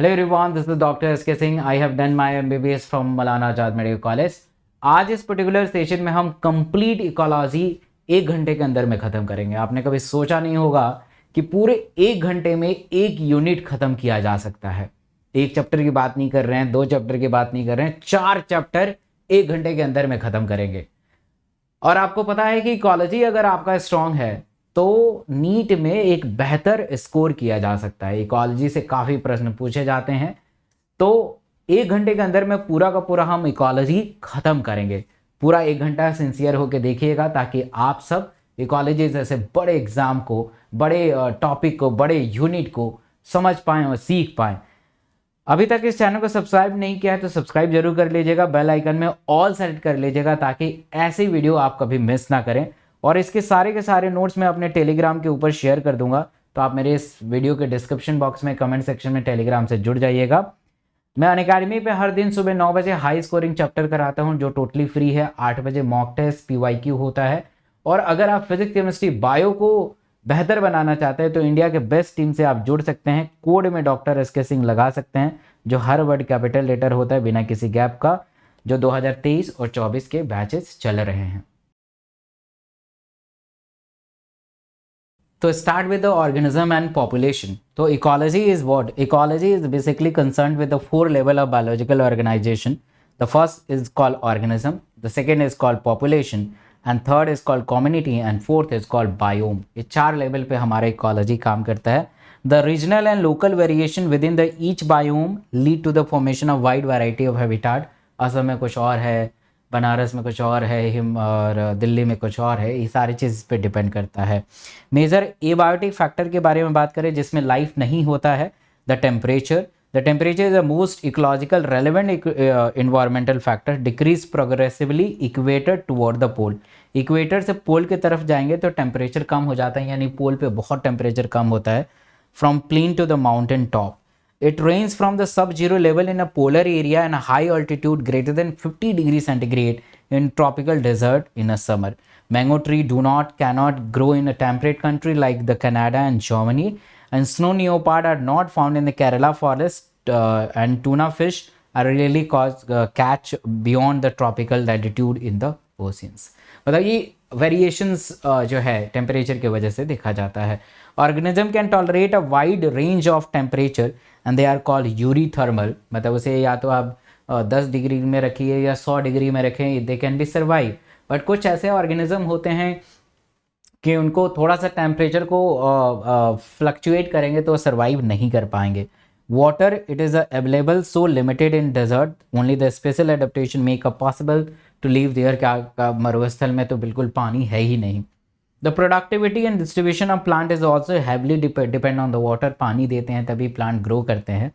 Hello everyone, this is doctor S K. Singh. I have done my MBBS from Maulana Azad medical college. आज इस particular session में हम complete ecology 1 घंटे के अंदर में ख़त्म करेंगे. आपने कभी सोचा नहीं होगा कि पूरे 1 घंटे में एक यूनिट ख़त्म किया जा सकता है. एक चैप्टर की बात नहीं कर रहे हैं, 2 चैप्टर की बात नहीं कर रहे हैं, 4 चैप्टर 1 घंटे के अंदर में ख़त्म करेंगे. और आपको पता है कि इकोलॉजी अगर आपका स्ट्रांग है तो नीट में एक बेहतर स्कोर किया जा सकता है. इकोलॉजी से काफ़ी प्रश्न पूछे जाते हैं, तो 1 घंटे के अंदर में पूरा का पूरा हम इकोलॉजी ख़त्म करेंगे. पूरा 1 घंटा सिंसियर होकर देखिएगा ताकि आप सब इकोलॉजी जैसे बड़े एग्ज़ाम को, बड़े टॉपिक को, बड़े यूनिट को समझ पाएँ और सीख पाएँ. अभी तक इस चैनल को सब्सक्राइब नहीं किया है तो सब्सक्राइब जरूर कर लीजिएगा. बेल आइकन में ऑल सेलेक्ट कर लीजिएगा ताकि ऐसी वीडियो आप कभी मिस ना करें. और इसके सारे के सारे नोट्स मैं अपने टेलीग्राम के ऊपर शेयर कर दूंगा, तो आप मेरे इस वीडियो के डिस्क्रिप्शन बॉक्स में कमेंट सेक्शन में टेलीग्राम से जुड़ जाइएगा. मैं अनअकैडमी पे हर दिन सुबह 9 बजे हाई स्कोरिंग चैप्टर कराता हूं जो टोटली फ्री है. 8 बजे मॉक टेस्ट PYQ होता है. और अगर आप फिजिक्स, केमिस्ट्री, बायो को बेहतर बनाना चाहते हैं तो इंडिया के बेस्ट टीम से आप जुड़ सकते हैं. कोड में डॉक्टर एस.के. सिंह लगा सकते हैं जो हर वर्ड कैपिटल लेटर होता है बिना किसी गैप का, जो 2023 और 24 के बैचेस चल रहे हैं. तो start with the organism and population. तो ecology is what? Ecology is basically concerned with the 4 level of biological organisation. The first is called organism, the second is called population, and third is called community, and fourth is called biome. ये 4 level पे हमारा ecology काम करता है. The regional and local variation with in the each biome lead to the formation of wide variety of habitat. Assam में कुछ और है, बनारस में कुछ और है, और दिल्ली में कुछ और है. ये सारी चीज़ पे डिपेंड करता है. मेजर एबायोटिक फैक्टर के बारे में बात करें जिसमें लाइफ नहीं होता है, the temperature. The temperature is the most ecological relevant environmental factor. Decrease progressively equator toward the pole. Equator से पोल की तरफ जाएंगे तो टेम्परेचर कम हो जाता है, यानी पोल पे बहुत टेम्परेचर कम होता है. From plain to the mountain top. It ranges from the sub-zero level in a polar area and a high altitude greater than 50 degrees centigrade in tropical desert in a summer. Mango tree cannot grow in a temperate country like the Canada and Germany, and snow leopard are not found in the Kerala forest, and tuna fish are really catch beyond the tropical latitude in the oceans. मतलब ये variations जो है temperature की वजह से देखा जाता है. Organism can tolerate a wide range of temperature and they are called eurythermal. मतलब उसे या तो आप 10 डिग्री में रखिए या 100 डिग्री में रखें, दे कैन बी सर्वाइव. बट कुछ ऐसे ऑर्गेनिज्म होते हैं कि उनको थोड़ा सा टेम्परेचर को फ्लक्चुएट करेंगे तो सर्वाइव नहीं कर पाएंगे. Water, it is available so limited in desert, only the special adaptation make a possible to live there. क्या मरुस्थल में तो बिल्कुल पानी है ही नहीं. The productivity and distribution of plant is also heavily depend on the water. पानी देते हैं तभी प्लांट ग्रो करते हैं.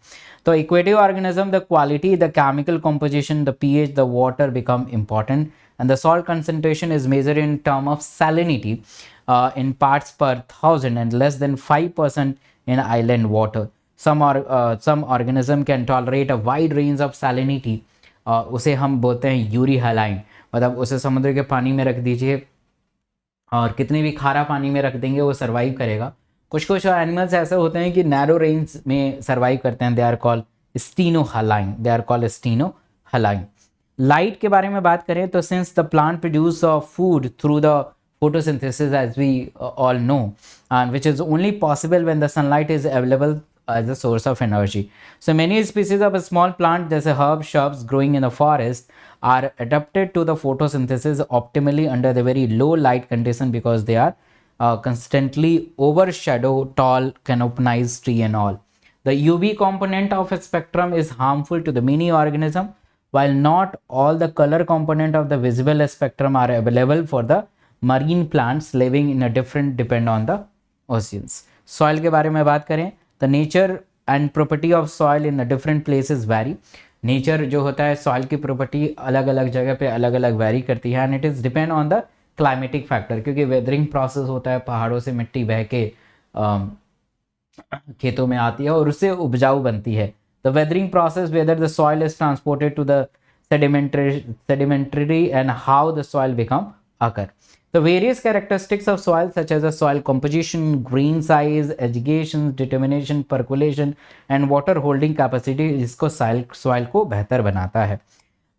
तो aquatic organism, the quality, the chemical composition, the pH, the water become important, and the salt concentration is measured in term of salinity in parts per thousand and less than 5% in island water. Some organism can tolerate a wide range of salinity. उसे हम बोलते हैं Yuri haline. मतलब उसे समुद्र के पानी में रख दीजिए और कितने भी खारा पानी में रख देंगे वो सर्वाइव करेगा. कुछ कुछ एनिमल्स ऐसे होते हैं कि नैरो रेंज में सर्वाइव करते हैं. They are called stenohaline. They are called stenohaline. Light के बारे में बात करें तो since the plant produce food through the photosynthesis as we all know, and which is only possible when the sunlight is available as a source of energy. So many species of a small plant जैसे herbs, shrubs growing in the forest are adapted to the photosynthesis optimally under the very low light condition because they are constantly overshadow tall canopinized tree and all. The UV component of a spectrum is harmful to the many organism, while not all the color component of the visible spectrum are available for the marine plants living in a different depend on the oceans. Soil के बारे में बात करें, the nature and property of soil in a different places vary. Nature जो होता है soil की property अलग अलग जगह पे अलग अलग vary करती है, and it is depend on the climatic factor. क्योंकि weathering process होता है, पहाड़ों से मिट्टी बह के खेतों में आती है और उससे उपजाऊ बनती है. The weathering process, whether the soil is transported to the sedimentary and how the soil become occur. The various characteristics of soil such as the soil composition, grain size, aggregation, determination, percolation and water holding capacity इसको soil को बेहतर बनाता है.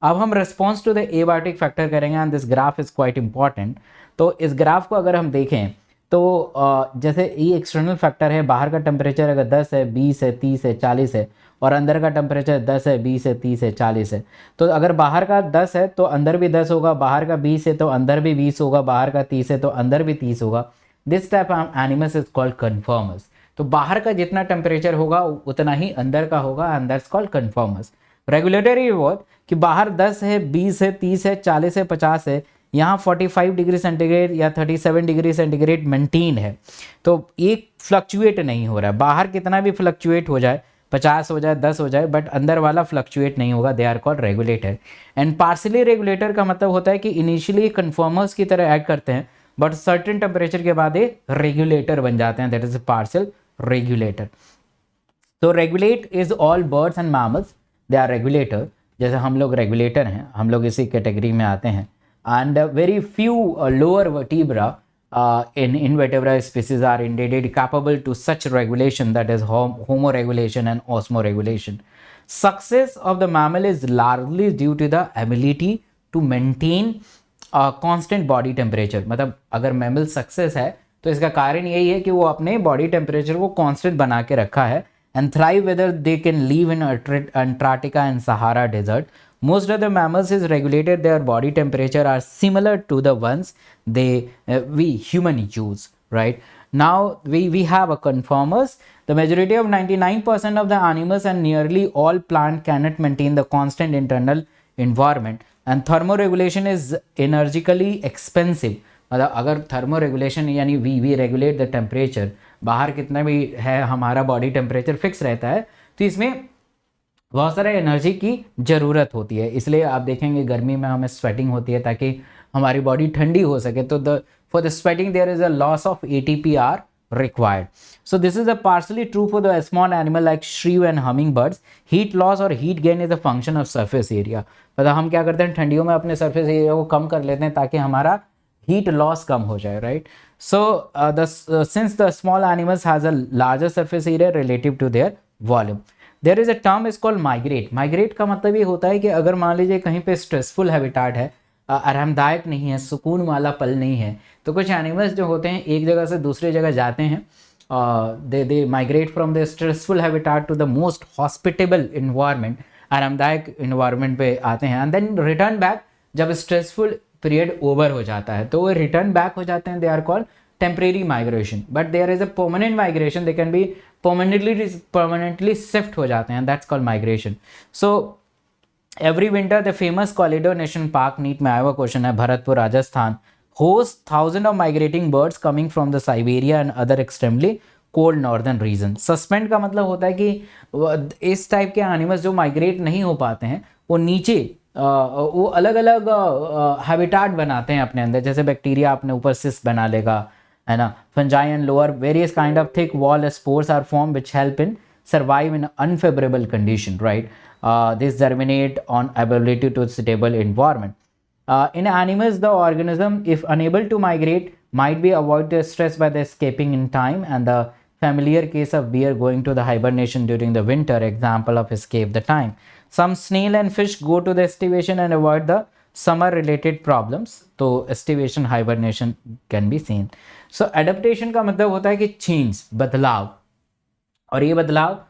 अब हम response to the abiotic factor करेंगे and this graph is quite important. तो इस ग्राफ को अगर हम देखें तो जैसे ये एक्सटर्नल फैक्टर है, बाहर का टेम्परेचर अगर 10 है, 20 है, 30 है, 40 है और अंदर का टेम्परेचर 10 है, 20 है, 30 है, 40 है. तो अगर बाहर का 10 है तो अंदर भी 10 होगा, बाहर का 20 है तो अंदर भी 20 होगा, बाहर का 30 है तो अंदर भी 30 होगा. This type of animals is called conformers. तो बाहर का जितना टेम्परेचर होगा उतना ही अंदर का होगा and that's called conformers. Regulatory word कि बाहर 10 है, 20 है, 30 है, 40 है, 50 है, यहाँ 45 डिग्री सेंटीग्रेड या 37 डिग्री सेंटीग्रेड मेंटेन है. तो एक फ्लक्चुएट नहीं हो रहा है. बाहर कितना भी फ्लक्चुएट हो जाए, 50 हो जाए, 10 हो जाए, बट अंदर वाला फ्लक्चुएट नहीं होगा. They are called regulator. And partially regulator का मतलब होता है कि इनिशियली कन्फर्मर्स की तरह एक्ट करते हैं बट सर्टेन टेम्परेचर के बाद ये रेगुलेटर बन जाते हैं. That is partial regulator. तो regulate is all birds and mammals, they are regulator. जैसे हम लोग रेगुलेटर हैं, हम लोग इसी कैटेगरी में आते हैं. And very few lower vertebra in invertebrate species are indeed capable to such regulation, that is homoregulation and osmoregulation. Success of the mammal is largely due to the ability to maintain constant body temperature. मतलब अगर mammal success है तो इसका कारण यही है कि वो अपने body temperature को constant बना के रखा है and thrive whether they can live in Antarctica and Sahara desert. Most of the mammals is regulated their body temperature are similar to the ones we human use, right? Now we have a conformers. The majority of 99% of the animals and nearly all plant cannot maintain the constant internal environment and thermoregulation is energically expensive. मतलब अगर thermoregulation यानी we regulate the temperature, बाहर कितना भी है हमारा body temperature fix रहता है, तो इसमें बहुत सारे एनर्जी की ज़रूरत होती है. इसलिए आप देखेंगे गर्मी में हमें स्वेटिंग होती है ताकि हमारी बॉडी ठंडी हो सके. तो for the sweating there is a loss of ATP are required. So this is a partially true for the small animal like shrew and hummingbirds. Heat loss or heat gain is a function of surface area. मतलब हम क्या करते हैं, ठंडियों में अपने surface area को कम कर लेते हैं ताकि हमारा heat loss कम हो जाए, right? So since the small animals has a larger surface area relative to their volume. There is a term is called migrate. Migrate का मतलब ये होता है कि अगर मान लीजिए कहीं पे stressful habitat है, आरामदायक नहीं है, सुकून वाला पल नहीं है, तो कुछ एनिमल्स जो होते हैं एक जगह से दूसरी जगह जाते हैं. They migrate from the stressful habitat to the most hospitable environment, आरामदायक इन्वायरमेंट पे आते हैं एंड देन रिटर्न बैक. जब स्ट्रेसफुल पीरियड ओवर हो जाता है तो वो रिटर्न बैक हो जाते हैं. They are called temporary migration. But there is a permanent migration, they can be permanently shift हो जाते हैं, that's called migration. So every winter the famous Koledo National Park, NEET में आया हुआ क्वेश्चन है, Bharatpur Rajasthan, hosts thousands of migrating birds coming from the Siberia and other extremely cold northern region. Suspend का मतलब होता है कि इस टाइप के एनिमल्स जो माइग्रेट नहीं हो पाते हैं वो नीचे वो अलग अलग हैबिटाट बनाते हैं अपने अंदर. जैसे बैक्टीरिया अपने ऊपर सिस्ट बना लेगा, है ना. Fungi and lower various kind of thick wall spores are form which help in survive in unfavorable condition, right? This germinate on ability to stable environment. In animals, the organism, if unable to migrate, might be avoid the stress by the escaping in time, and the familiar case of bear going to the hibernation during the winter, example of escape the time. Some snail and fish go to the estivation and avoid the summer related problems. तो estivation hibernation can be seen. So adaptation का मतलब होता है कि change, बदलाव, और ये बदलाव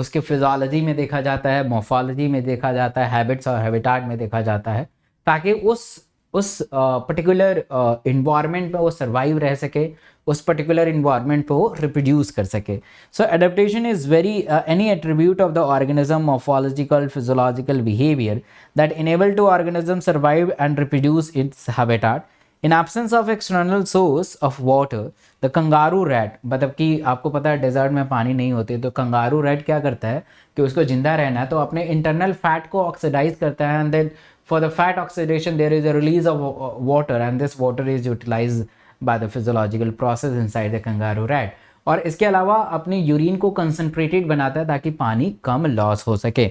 उसके फिजियोलॉजी में देखा जाता है, मॉर्फोलॉजी में देखा जाता है, हैबिट्स और हैबिटाट में देखा जाता है, ताकि उस पर्टिकुलर इन्वायरमेंट में वो सर्वाइव रह सके, उस पर्टिकुलर इन्वायरमेंट पे वो रिप्रोड्यूस कर सके. So adaptation is very any attribute of the organism, morphological, physiological behaviour that enable to organism survive and reproduce its habitat. In absence of external source of water, the kangaroo rat, मतलब कि आपको पता है desert में पानी नहीं होती, तो कंगारू रैट क्या करता है कि उसको जिंदा रहना है तो अपने इंटरनल फैट को ऑक्सीडाइज करता है, and then for the fat oxidation there is a release of water and this water is utilized by the physiological process inside the kangaroo rat. और इसके अलावा अपनी यूरिन को कंसनट्रेटेड बनाता है ताकि पानी कम लॉस हो सके।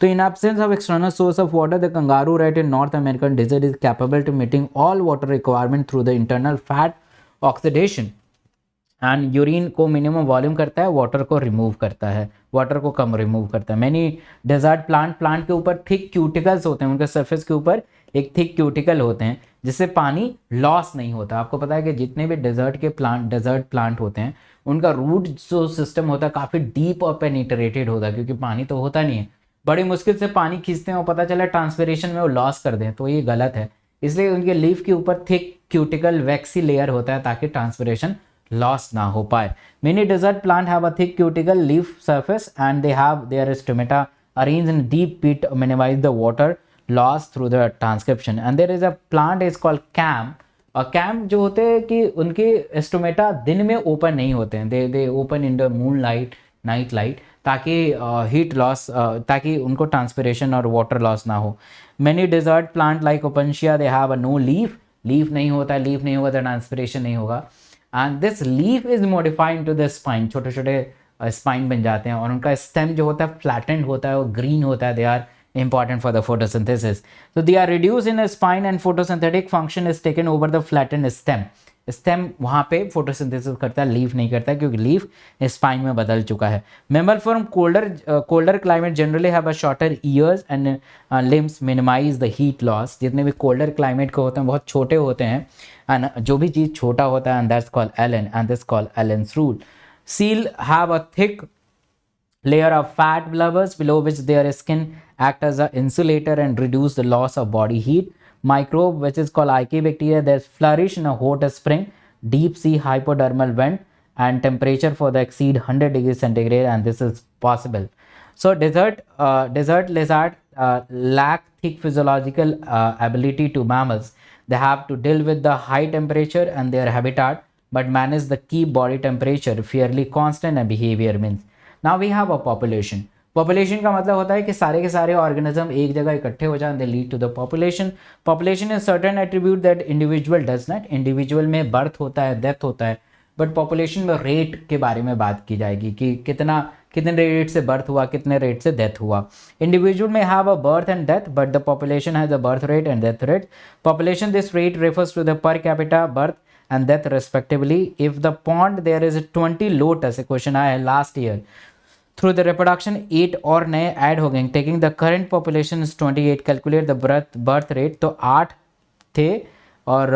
तो in absence of external source of water the kangaroo rat in North American desert is capable to meeting all water requirement through the internal fat oxidation and urine को minimum volume करता है, water को remove करता है, water को कम remove करता है। Many desert plant के ऊपर थिक क्यूटिकल्स होते हैं, उनके सरफेस के ऊपर एक थिक क्यूटिकल होते हैं जिससे पानी लॉस नहीं होता। आपको पता है कि जितने भी डेजर्ट प्लांट होते हैं उनका रूट जो सिस्टम होता है काफ़ी डीप और पेनिट्रेटेड होता है, क्योंकि पानी तो होता नहीं है, बड़ी मुश्किल से पानी खींचते हैं और पता चला ट्रांसपिरेशन में वो लॉस कर दें, तो ये गलत है। इसलिए उनके लीफ के ऊपर थिक क्यूटिकल वैक्सी लेयर होता है ताकि ट्रांसपिरेशन लॉस ना हो पाए। Many desert plant have a thick cuticle leaf surface and they have their stomata arranged in deep pit to minimize the water loss through the transcription. And there is a plant is called cam. और cam जो होते हैं कि उनके stomata दिन में open नहीं होते हैं, they open in the moon light, night light, ताकि हीट लॉस, ताकि उनको ट्रांसपिरेशन और वाटर लॉस ना हो। Many desert plant like Opuntia they have a no leaf, leaf नहीं होता, लीफ नहीं होगा तो ट्रांसपिरेशन नहीं होगा। And this leaf is modified to the spine, छोटे छोटे स्पाइन बन जाते हैं और उनका स्टेम जो होता है फ्लैटेंड होता है और ग्रीन होता है। They are important for the photosynthesis. So they are reduced in a spine and photosynthetic function is taken over the flattened stem. Stem वहाँ पे फोटोसिंथेसिस करता है, लीफ नहीं करता है क्योंकि लीफ स्पाइन में बदल चुका है। Mammal from colder climate generally have a shorter ears and limbs minimize the heat loss. जितने भी कोल्डर क्लाइमेट के होते हैं बहुत छोटे होते हैं, एंड जो भी चीज़ छोटा होता है and that's called Allen, and this called Allen's rule. Seal have a thick layer of fat blubers below which their skin act as an insulator and reduce the loss of body heat. Microbe which is called Icabacteria, they flourish in a hot spring, deep sea hypodermal vent and temperature for the exceed 100 degrees centigrade, and this is possible. So desert lizard lack thick physiological ability to mammals. They have to deal with the high temperature and their habitat but manage the keep body temperature fairly constant and behavior means. Now we have a population. Population का मतलब होता है कि सारे के सारे organism एक जगह इकट्ठे हो जाएं, they lead to the population. Population is certain attribute that individual does not. Individual में बर्थ होता है, डेथ होता है, बट पॉपुलेशन में रेट के बारे में बात की जाएगी कि कितने रेट से बर्थ हुआ, कितने रेट से डेथ हुआ। इंडिविजुअल में have a birth and death but the population has a birth rate and death rate. Population this rate refers to the per capita birth and death respectively. If the pond there is 20 lotus, question आया है last year, through the reproduction 8 और नए add हो गए, taking the current population is 28, calculate the birth rate, तो 8 थे और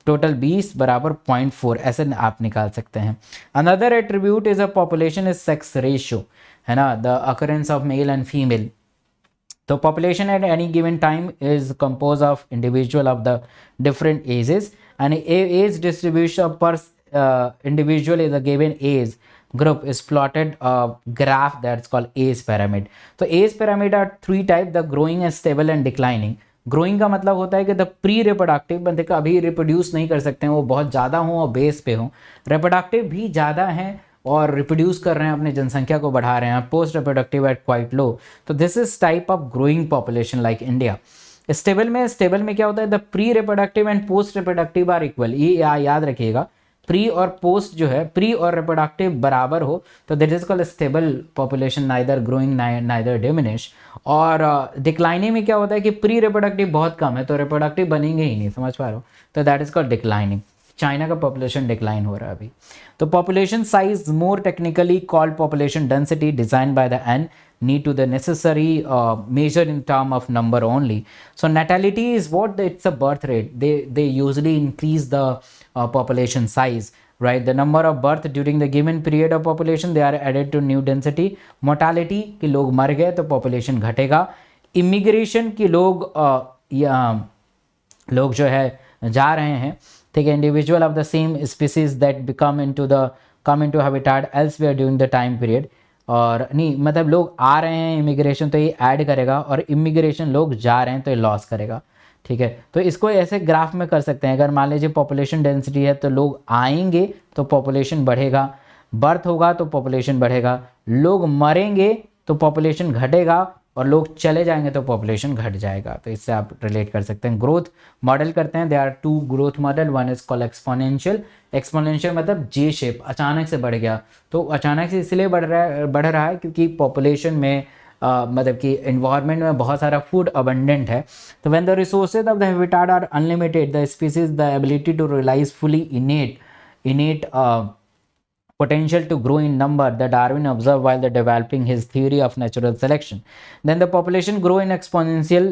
total 20 बराबर 0.4, ऐसे आप निकाल सकते हैं। Another attribute is a population is sex ratio, है ना, the occurrence of male and female. तो population at any given time is compose of individual of the different ages and age distribution per individual is a given age group is plotted a graph that's called age pyramid. तो age pyramid are 3 type, the growing and stable and declining. growing का मतलब होता है कि the pre reproductive, बंदे का अभी reproduce नहीं कर सकते हैं, वो बहुत ज़्यादा हों और बेस पे हों, रिप्रोडक्टिव भी ज़्यादा हैं और रिप्रोड्यूस कर रहे हैं, अपनी जनसंख्या को बढ़ा रहे हैं, post reproductive at quite low, तो this is type of growing population like India. Stable में क्या होता है, the pre reproductive and post reproductive are equal, ये याद रखिएगा, प्री और पोस्ट जो है, प्री और रिप्रोडक्टिव बराबर हो तो that is called stable population, neither growing neither diminish. और डिक्लाइनिंग में क्या होता है कि प्री रिप्रोडक्टिव बहुत कम है तो रिप्रोडक्टिव बनेंगे ही नहीं, समझ पा रहे हो, तो that is called declining. China का पॉपुलेशन डिक्लाइन हो रहा है अभी। तो population size more technically called population density design by the an need to the necessary measure in term of number only. So natality is what, it's a birth rate, they usually increase the population size, right? The number of birth during the given period of population, they are added to new density. Mortality कि लोग मर गए तो population घटेगा। Immigration कि लोग जो है जा रहे हैं, ठीक है, individual of the same species that come into habitat elsewhere during the time period, और नहीं मतलब लोग आ रहे हैं इमिग्रेशन तो ये ऐड करेगा और इमिग्रेशन लोग जा रहे हैं तो ये लॉस करेगा, ठीक है। तो इसको ऐसे ग्राफ में कर सकते हैं, अगर मान लीजिए पॉपुलेशन डेंसिटी है तो लोग आएंगे तो पॉपुलेशन बढ़ेगा, बर्थ होगा तो पॉपुलेशन बढ़ेगा, लोग मरेंगे तो पॉपुलेशन घटेगा और लोग चले जाएंगे तो पॉपुलेशन घट जाएगा। तो इससे आप रिलेट कर सकते हैं। ग्रोथ मॉडल करते हैं, they are two growth model, one is called exponential. Exponential मतलब जे शेप, अचानक से बढ़ गया। तो अचानक से इसलिए बढ़ रहा है क्योंकि पॉपुलेशन में मतलब कि इन्वायरमेंट में बहुत सारा फूड अबंडेंट है। तो when the resources of the habitat are unlimited, the species the ability to realize fully innate potential to grow in number that Darwin observed while developing his theory of natural selection. Then the population grow in exponential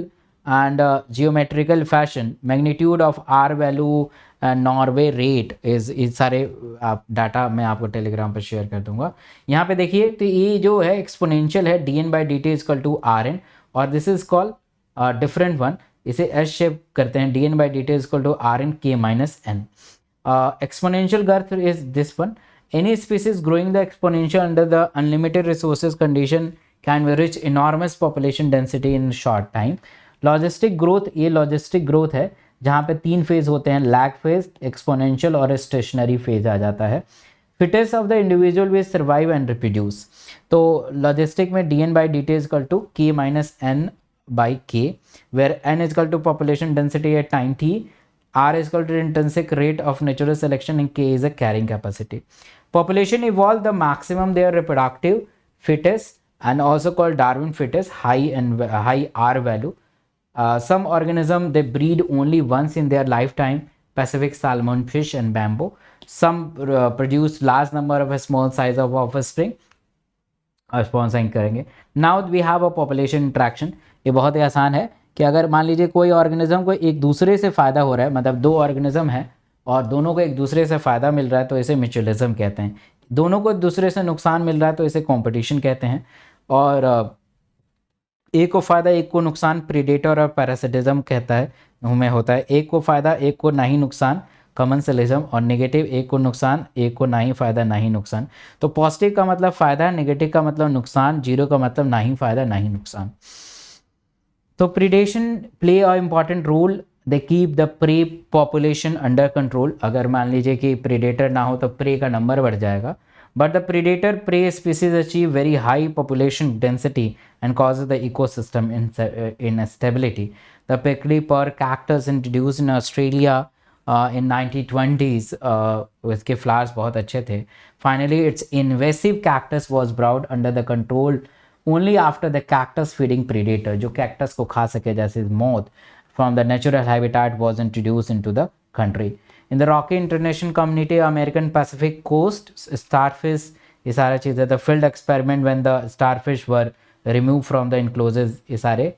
and geometrical fashion. Magnitude of R value and Norway rate is सारे आप data मैं आपको Telegram पर share कर दूंगा। यहाँ पे देखिए, तो ये जो है एक्सपोनेंशियल है, dn/dt इक्वल टू rn, और this is called different one, इसे एस शेप करते हैं, dn/dt equal to rn k-n। Exponential growth is this one. Any species growing the exponential under the unlimited resources condition can reach enormous population density in short time. Logistic growth, ये logistic growth है जहाँ पे 3 phase होते हैं, lag phase, exponential और stationary phase आ जाता है। Fittest of the individual will survive and reproduce. तो लॉजिस्टिक में dn/dt equal to k-n/k, where n equal to population density at time t, R is equal to intrinsic rate of natural selection and K is a carrying capacity. Population evolved the maximum their reproductive fittest and also called Darwin fittest, high R value. Some organism they breed only once in their lifetime, Pacific salmon fish and bamboo. Some produce large number of a small size of offspring. Sponsoring करेंगे। Now we have a population interaction. ये बहुत ही आसान है कि अगर मान लीजिए कोई ऑर्गेनिज्म को एक दूसरे से फ़ायदा हो रहा है, मतलब 2 ऑर्गेनिज्म है और दोनों को एक दूसरे से फ़ायदा मिल रहा है, तो इसे म्यूचुअलिज्म कहते हैं। दोनों को एक दूसरे से नुकसान मिल रहा है तो इसे कंपटीशन कहते हैं। और एक को फ़ायदा एक को नुकसान प्रीडेटर और पैरासिटिज्म कहता है हमें होता है। एक को फ़ायदा एक को ना ही नुकसान कमेंसलिज्म, और नेगेटिव एक को नुकसान एक को ना ही फ़ायदा ना ही नुकसान। तो पॉजिटिव का मतलब फ़ायदा, नेगेटिव का मतलब नुकसान, जीरो का मतलब ना ही फ़ायदा ना ही नुकसान। तो predation play a important role, they keep the prey population under control. अगर मान लीजिए कि प्रीडेटर ना हो तो प्रे का नंबर बढ़ जाएगा। But the predator pray species achieve very high population density and causes the ecosystem instability. The prickly pear cactus introduced in Australia in 1920s, उसके फ्लावर्स बहुत अच्छे थे। Finally, its invasive cactus was brought under the control only after the cactus feeding predator, जो cactus को खा सके जैसे moth, from the natural habitat was introduced into the country. In the Rocky International Community, American Pacific Coast, starfish, ये सारा चीज़ें, the field experiment when the starfish were removed from the enclosures, ये सारे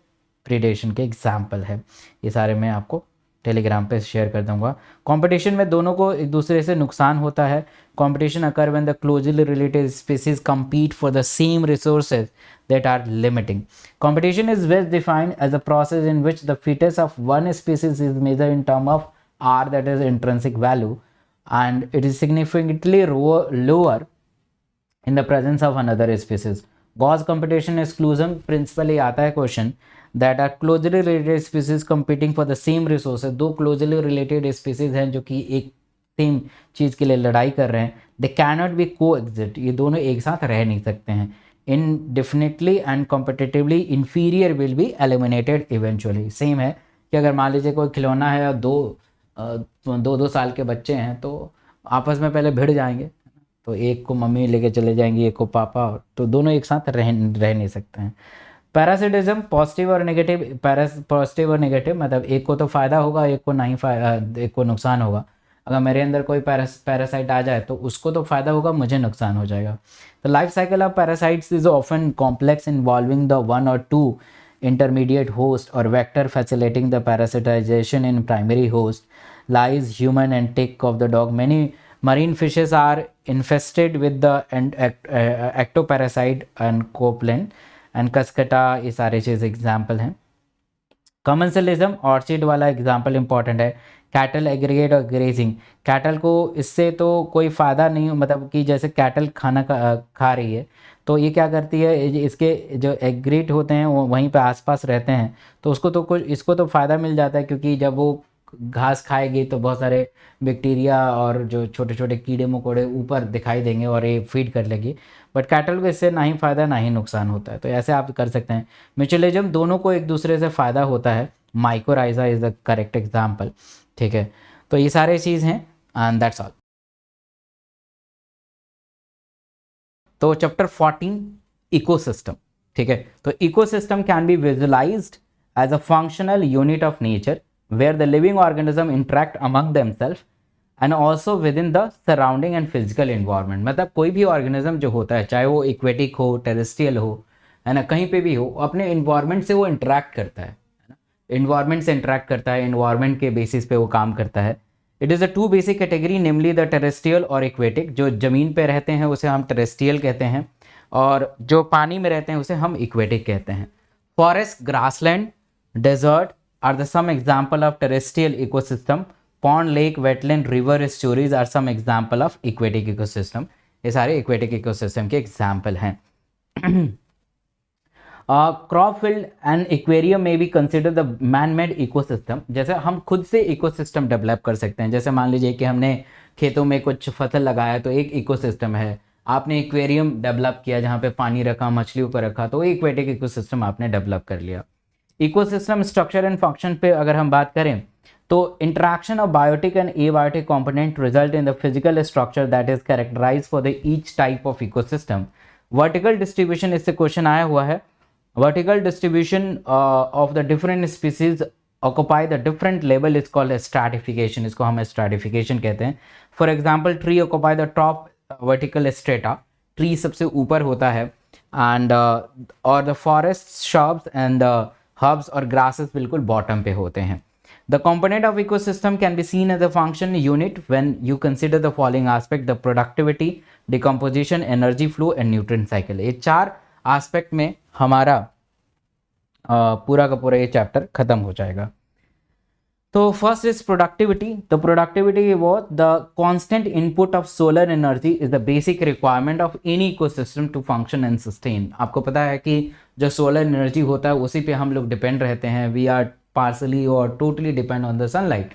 predation के example है। ये सारे मैं आपको टेलीग्राम पे शेयर कर दूंगा। कंपटीशन में दोनों को एक दूसरे से नुकसान होता है। Competition occur when the closely related species compete for the same resources that are limiting. Competition is best defined as a process in which the fitness of one species is measured in terms of R, that is intrinsic value, and it is significantly lower in the presence of another species. Gauss competition exclusion principle ये आता है question, that are closely related species competing for the same resources. 2 closely related species हैं जो कि एक same चीज़ के लिए लड़ाई कर रहे हैं, they cannot be coexist, ये दोनों एक साथ रह नहीं सकते हैं। Indefinitely and competitively inferior will be eliminated eventually. Same है कि अगर मान लीजिए कोई खिलौना है और दो साल के बच्चे हैं तो आपस में पहले भिड़ जाएंगे, तो एक को मम्मी लेके चले जाएंगी एक को पापा, तो दोनों एक साथ रह नहीं सकते हैं। पैरासिटिज्म पॉजिटिव और नेगेटिव, पॉजिटिव और नेगेटिव मतलब एक को तो फ़ायदा होगा एक को नहीं एक को नुकसान होगा। अगर मेरे अंदर कोई पैरासाइट आ जाए तो उसको तो फ़ायदा होगा, मुझे नुकसान हो जाएगा। The life cycle of parasites is often complex involving the 1 or 2 intermediate host or vector facilitating the parasitization in primary host, lice, human and tick of the dog. Many marine fishes are infested with the ectoparasite and copeland and cascata, ये सारे चीज़ example हैं। Commensalism orchid वाला example important है। Cattle aggregate और grazing, cattle को इससे तो कोई फ़ायदा नहीं, मतलब कि जैसे कैटल खाना खा रही है तो ये क्या करती है, इसके जो एग्रीगेट होते हैं वो वहीं पे आसपास रहते हैं तो उसको तो कुछ इसको तो फ़ायदा मिल जाता है, क्योंकि जब वो घास खाएगी तो बहुत सारे बैक्टीरिया और जो छोटे छोटे कीड़े मकोड़े ऊपर दिखाई देंगे और ये फीड कर लेगी। बट कैटल को इससे ना ही फ़ायदा ना ही नुकसान होता है। तो ऐसे आप कर सकते हैं। म्यूचुअलिज्म दोनों को एक दूसरे से फ़ायदा होता है। Mycorrhiza is the correct example, ठीक है। तो ये सारे चीज़ हैं एंड दैट्स ऑल। तो चैप्टर 14 इकोसिस्टम, ठीक है। तो ecosystem can be visualized as a functional unit of nature where the living organism interact among themselves and also with in the surrounding and physical environment. मतलब कोई भी organism जो होता है, चाहे वो इक्वेटिक हो, टेरेस्ट्रियल हो, है ना, कहीं पे भी हो, अपने इन्वायरमेंट से वो इंटरेक्ट करता है ना, इन्वायरमेंट से इंटरेक्ट करता है, इन्वायरमेंट के बेसिस पे वो काम करता है। It is a two basic category namely the terrestrial और इक्वेटिक। जो ज़मीन पे रहते हैं उसे हम टेरेस्ट्रियल कहते हैं, और जो पानी में रहते हैं उसे हम इक्वेटिक कहते हैं। Forest, grassland, desert are the some example of terrestrial ecosystem. Pond, lake, wetland, river, estuaries are some example of aquatic ecosystem. ये सारे इक्वेटिक इकोसिस्टम के एग्जाम्पल हैं। क्रॉप फील्ड एंड एक्वेरियम में भी consider the man made ecosystem. जैसे हम खुद से इकोसिस्टम डेवलप कर सकते हैं। जैसे मान लीजिए कि हमने खेतों में कुछ फसल लगाया तो एक इकोसिस्टम है। आपने एक्वेरियम डेवलप किया जहाँ पे पानी रखा, मछलियों पर रखा, तो इक्वेटिक इकोसिस्टम आपने डेवलप कर लिया। इकोसिस्टम स्ट्रक्चर एंड फंक्शन पे अगर हम बात करें तो interaction of biotic and abiotic component result in the physical structure that is characterized for the each type of ecosystem. Vertical distribution, इससे क्वेश्चन आया हुआ है। Vertical distribution of the different species occupy the different level is called stratification. इसको हम stratification कहते हैं। For example, tree occupy the top vertical strata. Tree सबसे ऊपर होता है and और the forests, shrubs and herbs और grasses बिल्कुल bottom पे होते हैं। The component of ecosystem can be seen as a function unit when you consider the following aspect: the productivity, decomposition, energy flow and nutrient cycle. ये चार aspect में हमारा पूरा का पूरा ये चैप्टर खत्म हो जाएगा। तो first is productivity. The productivity वो the constant input of solar energy is the basic requirement of any ecosystem to function and sustain. आपको पता है कि जो सोलर एनर्जी होता है उसी पे हम लोग डिपेंड रहते हैं। वी आर पार्सली और totally depend on the sunlight.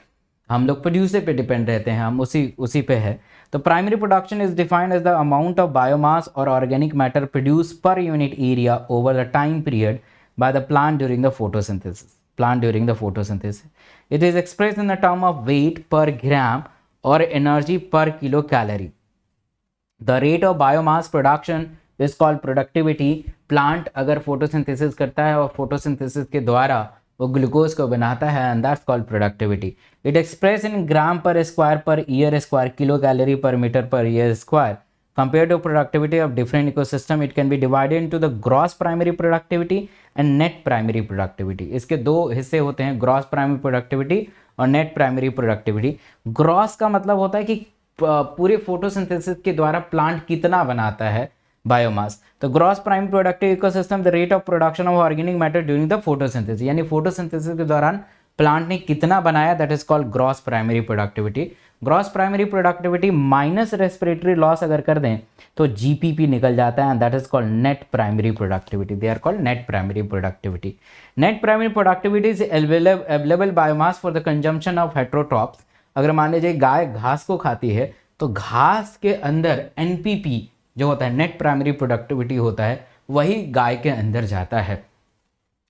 हम लोग प्रोड्यूसर पे डिपेंड रहते हैं, हम उसी पे है। तो primary production is defined as the amount of biomass और organic matter produce per unit area over the time period by the plant during the photosynthesis. It is expressed in the term of weight per gram or energy per kilocalorie. The rate of biomass production is called productivity. Plant अगर photosynthesis करता है और photosynthesis के द्वारा वो glucose को बनाता है and that's called productivity. It expressed in gram per square per year square, kilocalorie per meter per year square. Compared to productivity of different ecosystem, it can be divided into the gross primary productivity and net primary productivity. इसके दो हिस्से होते हैं, gross primary productivity और net primary productivity. gross का मतलब होता है कि पूरे फोटोसिंथेसिस के द्वारा प्लांट कितना बनाता है बायोमास। तो gross primary productive ecosystem the rate of production of organic matter during the photosynthesis, यानी फोटोसिंथेसिस के दौरान प्लांट ने कितना बनाया, that is called gross primary productivity. Gross primary productivity minus respiratory loss अगर कर दें तो जीपीपी निकल जाता है and that is called net primary productivity. They are called net primary productivity. Net primary productivity is available biomass for the consumption of heterotrophs. अगर मान लीजिए गाय घास को खाती है तो घास के अंदर एनपीपी जो होता है, नेट प्राइमरी प्रोडक्टिविटी होता है, वही गाय के अंदर जाता है,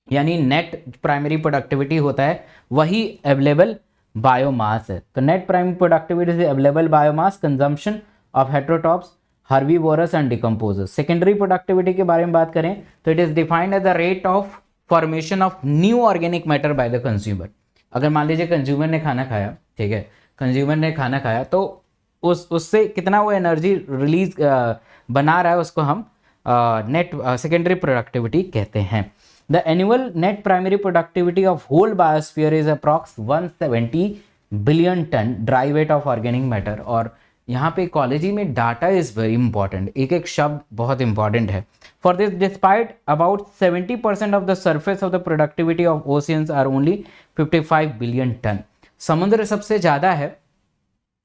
यानी नेट प्राइमरी प्रोडक्टिविटी होता है वही अवेलेबल बायोमास है। तो net primary productivity is available biomass consumption of heterotrophs, herbivorous and decomposers. Secondary productivity के बारे में बात करें तो it is defined as the rate of formation of new organic matter by the consumer. अगर मान लीजिए कंज्यूमर ने खाना खाया, ठीक है, कंज्यूमर ने खाना खाया तो उससे कितना वो एनर्जी रिलीज बना रहा है उसको हम नेट सेकेंडरी प्रोडक्टिविटी कहते हैं। The annual net primary productivity of whole biosphere is approx 170 billion ton dry weight of organic matter। और यहाँ पे इकोलॉजी में डाटा इज वेरी इंपॉर्टेंट, एक एक शब्द बहुत इंपॉर्टेंट है। For this despite about 70% of the surface of the productivity of oceans are only 55 billion ton. समुद्र सबसे ज़्यादा है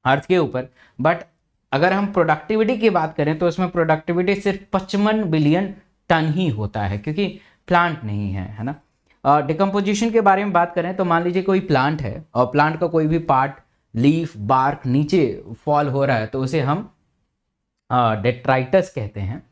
अर्थ के ऊपर, बट अगर हम प्रोडक्टिविटी की बात करें तो उसमें प्रोडक्टिविटी सिर्फ 55 बिलियन टन ही होता है, क्योंकि प्लांट नहीं है ना। डिकम्पोजिशन के बारे में बात करें तो मान लीजिए कोई प्लांट है और प्लांट का कोई भी पार्ट, लीफ, बार्क नीचे फॉल हो रहा है तो उसे हम डेट्राइटस कहते हैं।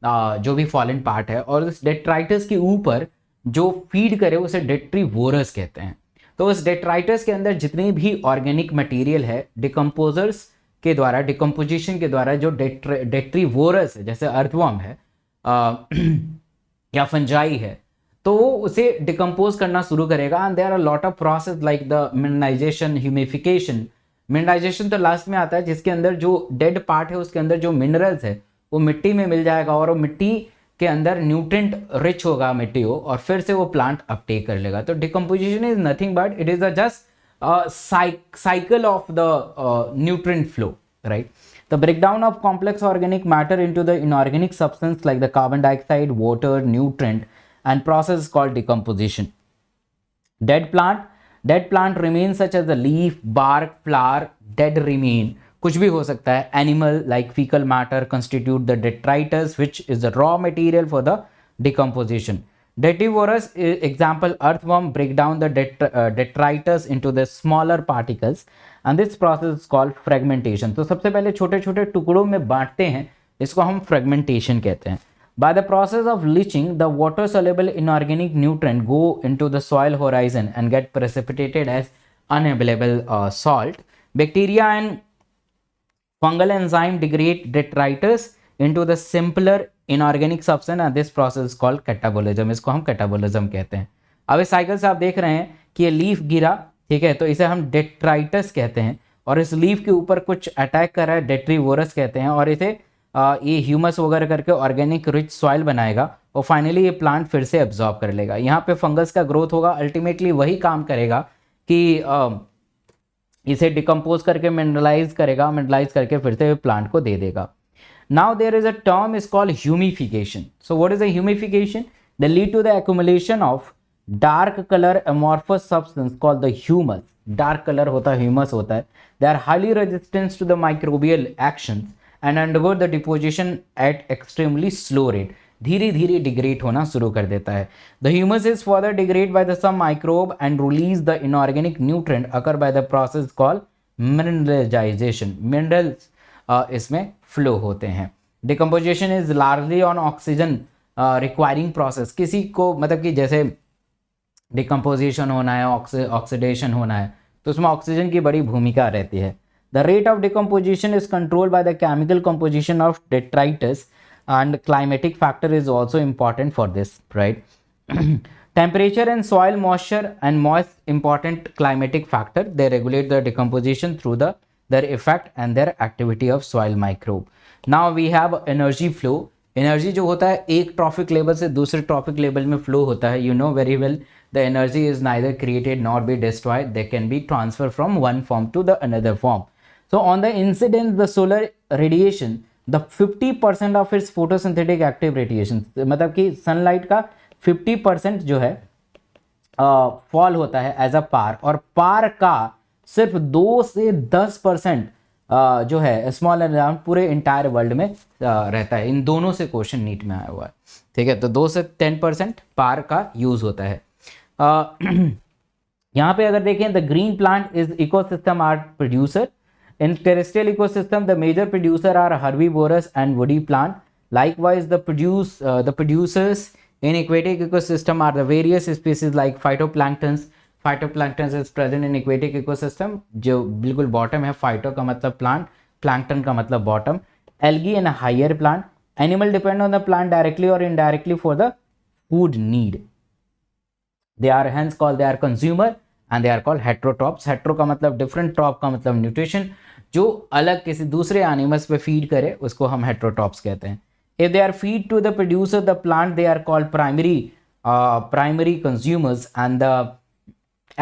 जो भी फॉलन पार्ट है, और उस डेट्राइटस के ऊपर जो फीड करे उसे डेट्रीवोरस कहते हैं। तो उस डेट्राइटस के अंदर जितनी भी ऑर्गेनिक मटेरियल है डिकम्पोजर्स के द्वारा, डिकम्पोजिशन के द्वारा जो डेट्रीवोरस है, जैसे अर्थवर्म है या फंजाई है, तो वो उसे डिकम्पोज करना शुरू करेगा। And there are lot of process like the mineralization, humification. Mineralization तो लास्ट में आता है, जिसके अंदर जो डेड पार्ट है उसके अंदर जो मिनरल्स है वो मिट्टी में मिल जाएगा और वो मिट्टी के अंदर न्यूट्रिएंट रिच होगा मिट्टी हो, और फिर से वो प्लांट अपटेक कर लेगा। तो decomposition is nothing but it is a just cycle of the nutrient flow, right? The breakdown of complex organic matter into the inorganic substance like the carbon dioxide, water, nutrient, and process is called decomposition. Dead plant remains such as the leaf, bark, flower, dead remain, कुछ भी हो सकता है. Animal like fecal matter constitute the detritus, which is the raw material for the decomposition. Detrivorous example, earthworm break down the detritus into the smaller particles and this process is called fragmentation. तो सबसे पहले छोटे छोटे टुकड़ों में बांटते हैं, इसको हम fragmentation कहते हैं. By the process of leaching, the water soluble inorganic nutrient go into the soil horizon and get precipitated as unavailable salt. Bacteria and fungal enzyme degrade detritus into the simpler inorganic substance and this process called catabolism. इसको हम catabolism कहते हैं. अब इस cycle से आप देख रहे हैं कि ये लीफ गिरा, ठीक है, तो इसे हम डेट्राइटस कहते हैं, और इस लीफ के ऊपर कुछ अटैक कर रहा है, डेट्रीवोरस कहते हैं, और इसे ये ह्यूमस वगैरह करके ऑर्गेनिक रिच सॉइल बनाएगा और फाइनली ये प्लांट फिर से एब्जॉर्ब कर लेगा. यहाँ पे फंगस का ग्रोथ होगा, अल्टीमेटली वही काम करेगा कि इसे डिकम्पोज करके मिनरलाइज करेगा, मिनरलाइज करके फिर से प्लांट को दे देगा. Now there is a term is called humification. So what is a humification? They lead to the accumulation of dark color amorphous substance called the humus. Dark color होता है, humus होता है. They are highly resistant to the microbial actions and undergo the deposition at extremely slow rate. धीरे धीरे degrade होना शुरू कर देता है. The humus is further degraded by the some microbe and release the inorganic nutrient occur by the process called mineralization. Minerals इसमें flow होते हैं. Decomposition is largely on oxygen requiring process. किसी को मतलब कि जैसे डिकम्पोजिशन होना है, ऑक्सीडेशन होना है, तो उसमें ऑक्सीजन की बड़ी भूमिका रहती है. The rate of decomposition is controlled by the chemical composition of detritus and climatic factor is also important for this, right. Temperature and soil moisture and moist important climatic factor, they regulate the decomposition through their effect and their activity of soil microbe. Now we have energy flow. Energy जो होता है एक trophic level से दूसरे trophic level में flow होता है. You know very well the energy is neither created nor be destroyed. They can be transferred from one form to the another form. So on the incidence the solar radiation, the 50% of its photosynthetic active radiation, मतलब कि sunlight का 50% जो है fall होता है as a पार, और पार का सिर्फ 2 से 10% जो है स्मॉल अमाउंट पूरे इंटायर वर्ल्ड में रहता है. इन दोनों से क्वेश्चन नीट में आया हुआ है, ठीक है. तो 2 से 10% पार का यूज होता है. यहाँ पे अगर देखें, the green plant is ecosystem are producer. In terrestrial ecosystem the major producer are herbivorous and woody plant. Likewise the producers in aquatic ecosystem are the various species like phytoplanktons. Phytoplankton is present in aquatic ecosystem, जो बिल्कुल bottom है. Phyto का मतलब plant, plankton का मतलब bottom. Algae and higher plant. Animal depend on the plant directly और indirectly for the food need. They are hence called, they are consumer and they are called heterotrophs. Hetero का मतलब different, ट्रॉप का मतलब nutrition, जो अलग किसी दूसरे animals पे फीड करे उसको हम हेट्रोट्रॉप्स कहते हैं. If they are feed to the producer the plant, they are called primary consumers, and the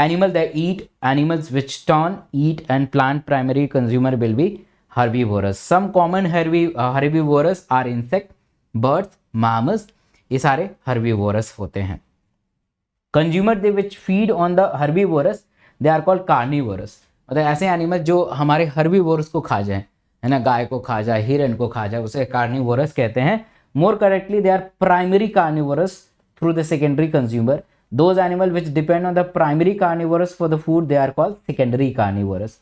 animal that eat, animals which turn eat and plant primary consumer will be herbivorous. Some common herbivorous are insect, birds, mammals. ये सारे herbivorous होते हैं. Consumer they which feed on the herbivorous, they are called carnivorous. मतलब ऐसे animal जो हमारे herbivorous को खा जाए, है ना, गाय को खा जाए, हिरन को खा जाए, उसे carnivorous कहते हैं. More correctly they are primary carnivorous through the secondary consumer. Those animals which depend on the primary carnivorous for the food, they are called secondary carnivorous.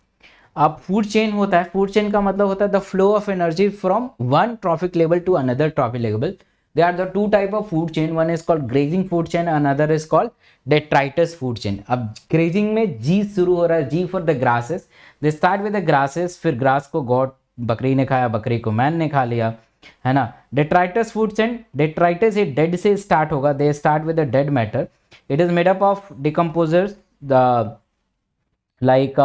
अब फूड चेन होता है, फूड चेन का मतलब होता है the flow of energy from one trophic level to another trophic level. They are the two type of food chain. One is called grazing food chain, another is called detritus food chain. अब grazing में G शुरू हो रहा है, G for the grasses. They start with the grasses, फिर grass को God बकरी ने खाया, बकरी को मैन ने खा लिया, है ना. detritus food chain, detritus ये dead से start होगा. They start with the dead matter. It is made up of decomposers, the like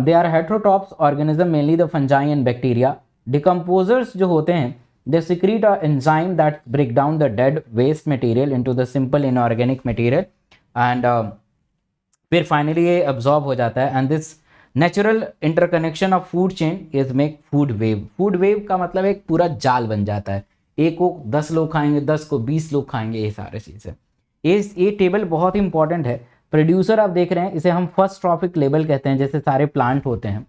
they are heterotrophs organism, mainly the fungi and bacteria. Decomposers जो होते हैं, they secrete an enzyme that break down the dead waste material into the simple inorganic material and फिर finally ये absorb हो जाता है. and this natural interconnection of food chain is make food wave. food wave का मतलब एक पूरा जाल बन जाता है, एक को 10 लोग खाएंगे, 10 को 20 लोग खाएंगे, ये सारे चीज़ें. ये टेबल बहुत इंपॉर्टेंट है. प्रोड्यूसर आप देख रहे हैं, इसे हम फर्स्ट ट्रॉफिक लेवल कहते हैं. जैसे सारे प्लांट होते हैं,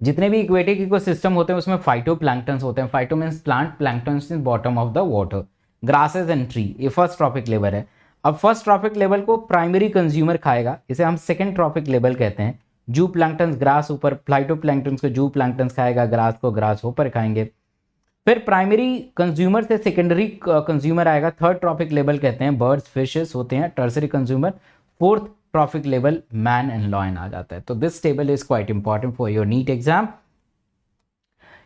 जितने भी इक्वेटिक इकोसिस्टम होते हैं उसमें फाइटोप्लैंक्टन्स होते हैं. Phyto means plant, planktons in bottom of the water, grasses and tree. ये फर्स्ट ट्रॉफिक लेवल है. अब फर्स्ट ट्रॉफिक लेवल को प्राइमरी कंज्यूमर खाएगा, इसे हम सेकंड ट्रॉफिक लेवल कहते हैं. जू प्लैंक्टन्स ग्रास ऊपर, फाइटोप्लैंक्टन्स को जू प्लैंक्टन्स खाएगा, ग्रास को ग्रास ऊपर खाएंगे. फिर प्राइमरी कंज्यूमर से सेकेंडरी कंज्यूमर आएगा, थर्ड ट्रॉफिक लेवल कहते हैं. बर्ड्स फिशेस होते हैं tertiary consumer. Fourth trophic level man and lion आ जाता है. तो this table is quite important for your NEET exam.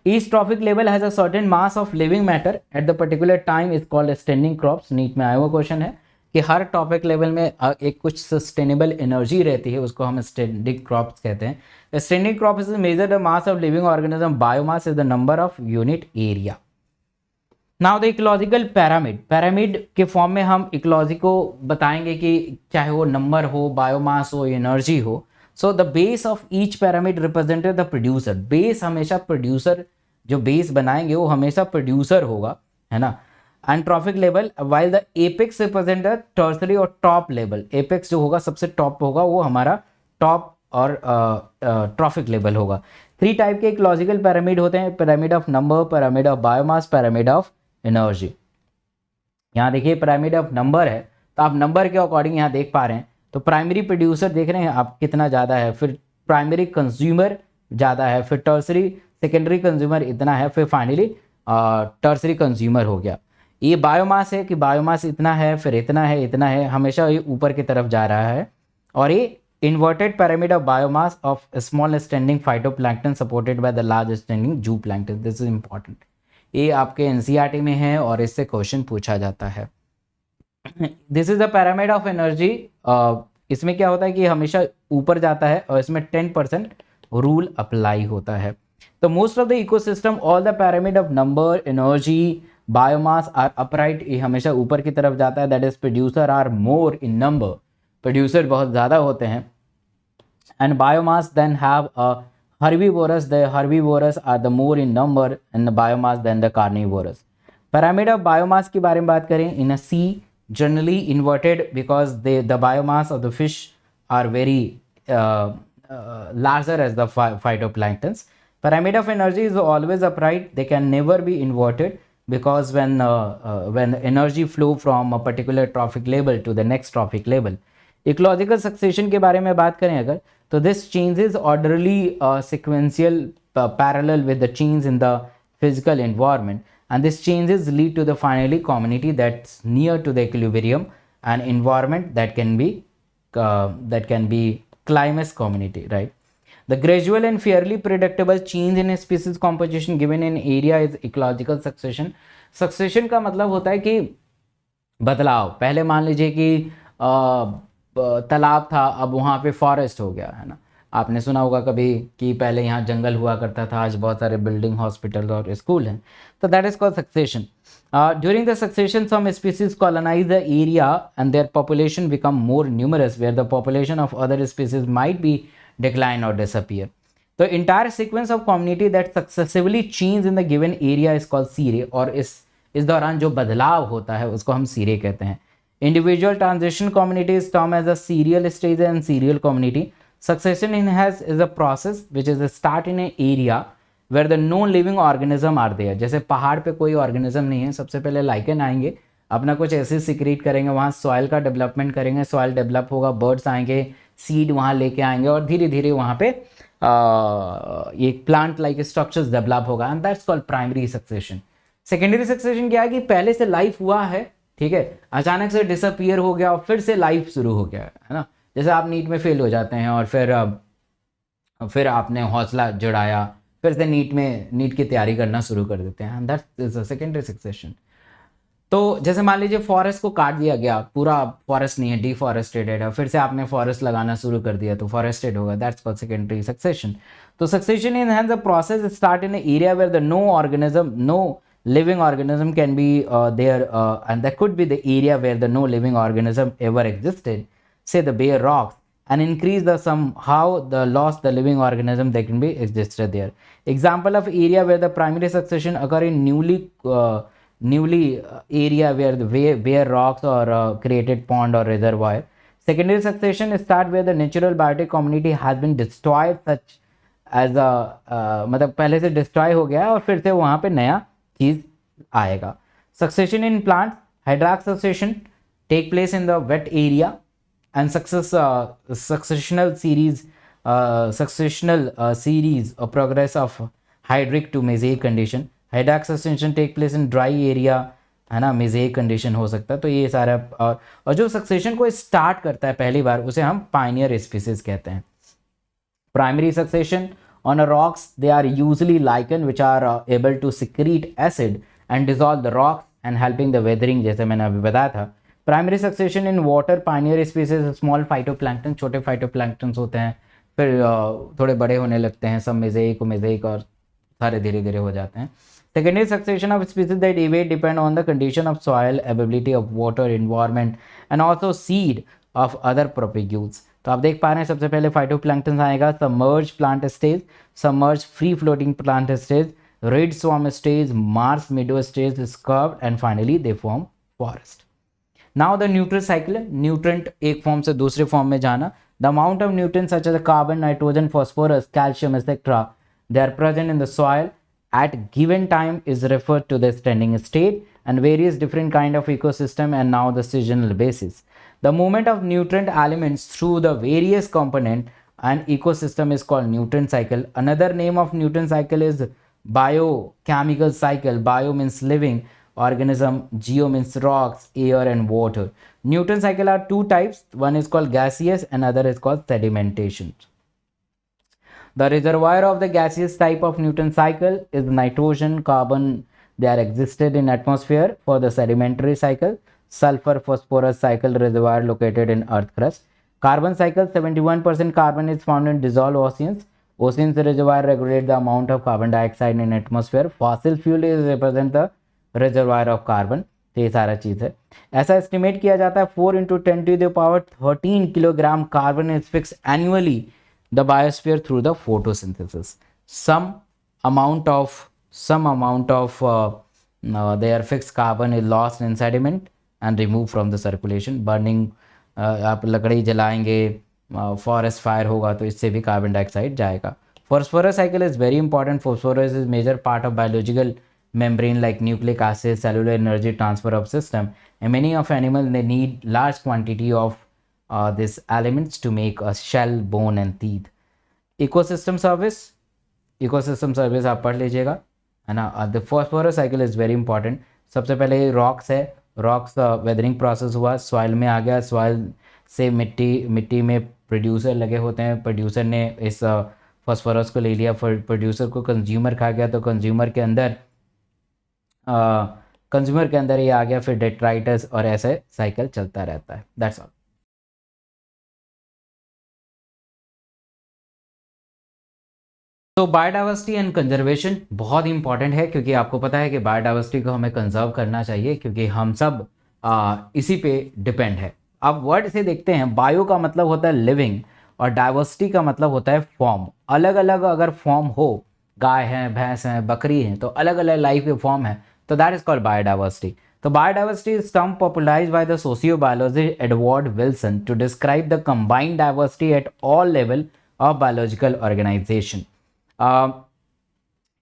Each trophic level has a certain mass of living matter at the particular time is called standing crops. NEET में आया हुआ question है कि हर topic level में एक कुछ sustainable energy रहती है, उसको हम स्टैंडिंग क्रॉप्स कहते हैं. Standing crop is measure the mass of living organism. Biomass is the number of unit area. Now the ecological pyramid. Pyramid के फॉर्म में हम इकोलॉजी को बताएंगे कि चाहे वो नंबर हो, बायोमास हो, एनर्जी हो. So the base of each pyramid represented the producer. Base हमेशा प्रोड्यूसर, जो बेस बनाएंगे वो हमेशा प्रोड्यूसर होगा, है ना. And trophic level, while the apex represent the tertiary और टॉप लेवल. एपेक्स जो होगा सबसे टॉप होगा, वो हमारा टॉप और ट्रॉफिक लेवल होगा. 3 टाइप के इकोलॉजिकल पैरामिड होते हैं, pyramid of number, pyramid of biomass, pyramid of energy. यहाँ देखिए पिरामिड ऑफ नंबर है, तो आप नंबर के अकॉर्डिंग यहाँ देख पा रहे हैं. तो प्राइमरी प्रोड्यूसर देख रहे हैं आप कितना ज़्यादा है, फिर प्राइमरी कंज्यूमर ज़्यादा है, फिर टर्सरी सेकेंडरी कंज्यूमर इतना है, फिर फाइनली टर्सरी कंज्यूमर हो गया. ये बायोमास है कि बायोमास इतना है, फिर इतना है, इतना है, हमेशा ये ऊपर की तरफ जा रहा है. और ये inverted pyramid of biomass of a small standing phytoplankton supported by the large standing zooplankton. This is important. ये आपके NCERT में है और इससे क्वेश्चन पूछा जाता है. This is the pyramid of energy. इसमें क्या होता है कि हमेशा ऊपर जाता है और इसमें 10% रूल अप्लाई होता है. तो most of the ecosystem, all the pyramid of number, energy, biomass are upright. ये हमेशा ऊपर की तरफ जाता है. That is producer are more in number. Producer बहुत ज़्यादा होते हैं. And biomass than have a herbivorous. The herbivorous are the more in number and the biomass than the carnivorous. Pyramid of biomass के बारे में बात करें, in a sea generally inverted because the biomass of the fish are very larger as the phytoplanktons. Pyramid of energy is always upright. They can never be inverted because when energy flow from a particular trophic level to the next trophic level. Ecological succession के बारे में बात करें अगर, तो this changes orderly sequential parallel with the change in the physical environment, and this changes lead to the finally community that's near to the equilibrium and environment that can be climax community, right? The gradual and fairly predictable change in a species composition given in area is ecological succession. Succession का मतलब होता है कि बदलाव. पहले मान लीजिए कि तालाब था, अब वहाँ पे फॉरेस्ट हो गया, है ना. आपने सुना होगा कभी कि पहले यहाँ जंगल हुआ करता था, आज बहुत सारे बिल्डिंग, हॉस्पिटल और स्कूल हैं. तो that is called succession. During the succession some species colonise the area and their population become more numerous where the population of other species might be decline और डिसअपियर. तो entire sequence of community that successively change in the given area is called sere. और इस दौरान जो बदलाव होता है उसको हम सीरे कहते हैं. Individual transition communities term as a serial stage and serial community. Succession is a process which is a start in an area where the no living organism are there. जैसे पहाड़ पे कोई ऑर्गेनिज्म नहीं है, सबसे पहले लाइकेन आएंगे, अपना कुछ ऐसे सिक्रीट करेंगे, वहाँ सॉइल का डेवलपमेंट करेंगे, सॉइल डेवलप होगा, बर्ड्स आएंगे, सीड वहाँ लेके आएंगे और धीरे धीरे वहाँ पे एक प्लांट लाइक स्ट्रक्चर्स डेवलप होगा, and that's called primary succession. Secondary succession क्या है कि पहले से लाइफ हुआ है, ठीक है, अचानक से डिसअपियर हो गया और फिर से लाइफ शुरू हो गया है ना। जैसे आप नीट में फेल हो जाते हैं और फिर आपने हौसला जुड़ाया, फिर से नीट की तैयारी करना शुरू कर देते हैं, that is a secondary succession. तो जैसे मान लीजिए फॉरेस्ट को काट दिया गया, पूरा फॉरेस्ट नहीं है, डिफॉरेस्टेटेड है, फिर से आपने फॉरेस्ट लगाना शुरू कर दिया तो फॉरेस्टेड होगा, दैट्स कॉल्ड सेकेंडरी सक्सेशन। तो succession in has the process start in area where the no living organism can be there, and that could be the area where the no living organism ever existed, say the bare rocks, and increase the somehow the lost the living organism that can be existed there. Example of area where the primary succession occur in newly area where the bare rocks or created pond or reservoir. Secondary succession start where the natural biotic community has been destroyed, such as मतलब पहले से destroy हो गया और फिर से वहाँ पे नया चीज आएगा। Succession in plant, hydrarch succession take place in the wet area and successional series और progress of hydric to mesic condition. Hydrarch succession take place in dry area, है ना, मेजेक कंडीशन हो सकता है। तो ये सारा और जो सक्सेशन को स्टार्ट करता है पहली बार उसे हम पायनियर स्पीसीज कहते हैं। Primary succession on a rocks, they are usually lichen which are able to secrete acid and dissolve the rocks and helping the weathering, जैसे मैंने अभी बताया था। Primary succession in water, Pioneer species small phytoplankton, छोटे phytoplanktons होते हैं, फिर थोड़े बड़े होने लगते हैं, सब मेजेक और सारे धीरे धीरे हो जाते हैं। Secondary succession of species that invade depend on the condition of soil, availability of water, environment and also seed of other propagules. तो आप देख पा रहे हैं सबसे पहले फाइटोप्लैंक्टन आएगा, submerge plant stage, submerge free floating plant stage, reed स्वॉर्म stage, marsh meadow stage, scrub and finally they form forest. Now the nutrient cycle, nutrient एक फॉर्म से दूसरे फॉर्म में जाना। The amount of nutrients such as carbon, nitrogen, phosphorus, calcium etcetera, they are present in the soil at given time is referred to the standing state and various different kind of ecosystem and now the seasonal basis. The movement of nutrient elements through the various component and ecosystem is called nutrient cycle. Another name of nutrient cycle is biochemical cycle. Bio means living organism, geo means rocks, air and water. Nutrient cycle are two types. One is called gaseous and other is called sedimentation. The reservoir of the gaseous type of nutrient cycle is nitrogen, carbon. They are existed in atmosphere. For the sedimentary cycle, sulfur, phosphorus cycle reservoir located in earth crust. Carbon cycle, 71% carbon is found in dissolved oceans. Oceans reservoir regulate the amount of carbon dioxide in atmosphere. Fossil fuel is represent the reservoir of carbon. तो ये सारा चीज़ है। ऐसा estimate किया जाता है 4 × 10⁻13 kilogram carbon is fix annually the biosphere through the photosynthesis. Some amount of their fixed carbon is lost in sediment and removed from the circulation. Burning, आप लकड़ी जलाएंगे, फॉरेस्ट फायर होगा तो इससे भी कार्बन डाइऑक्साइड जाएगा। Phosphorus cycle is very important. Phosphorus is major part of biological membrane like nucleic acid, cellular energy transfer of system, and many of animals they need large quantity of these elements to make a shell, bone and teeth. Ecosystem service आप पढ़ लीजिएगा, है ना। The phosphorus cycle is very important. सबसे पहले rocks है, rocks weathering process हुआ, soil में आ गया, सॉइल से मिट्टी में प्रोड्यूसर लगे होते हैं, प्रोड्यूसर ने इस फॉस्फोरस को ले लिया, प्रोड्यूसर को कंज्यूमर खा गया तो कंज्यूमर के अंदर ये आ गया, फिर डेट्राइटस और ऐसे साइकिल चलता रहता है। That's all. तो बायोडाइवर्सिटी एंड कंजर्वेशन बहुत इंपॉर्टेंट है, क्योंकि आपको पता है कि बायोडाइवर्सिटी को हमें कंजर्व करना चाहिए, क्योंकि हम सब इसी पे डिपेंड है। अब वर्ड से देखते हैं, बायो का मतलब होता है लिविंग और डाइवर्सिटी का मतलब होता है फॉर्म। अलग अलग अगर फॉर्म हो, गाय है, भैंस है, बकरी है, तो अलग अलग लाइफ के फॉर्म है, तो दैट इज कॉल्ड बायोडाइवर्सिटी। तो biodiversity is term popularized by the sociobiologist Edward Wilson to describe the combined diversity at all level of biological organization.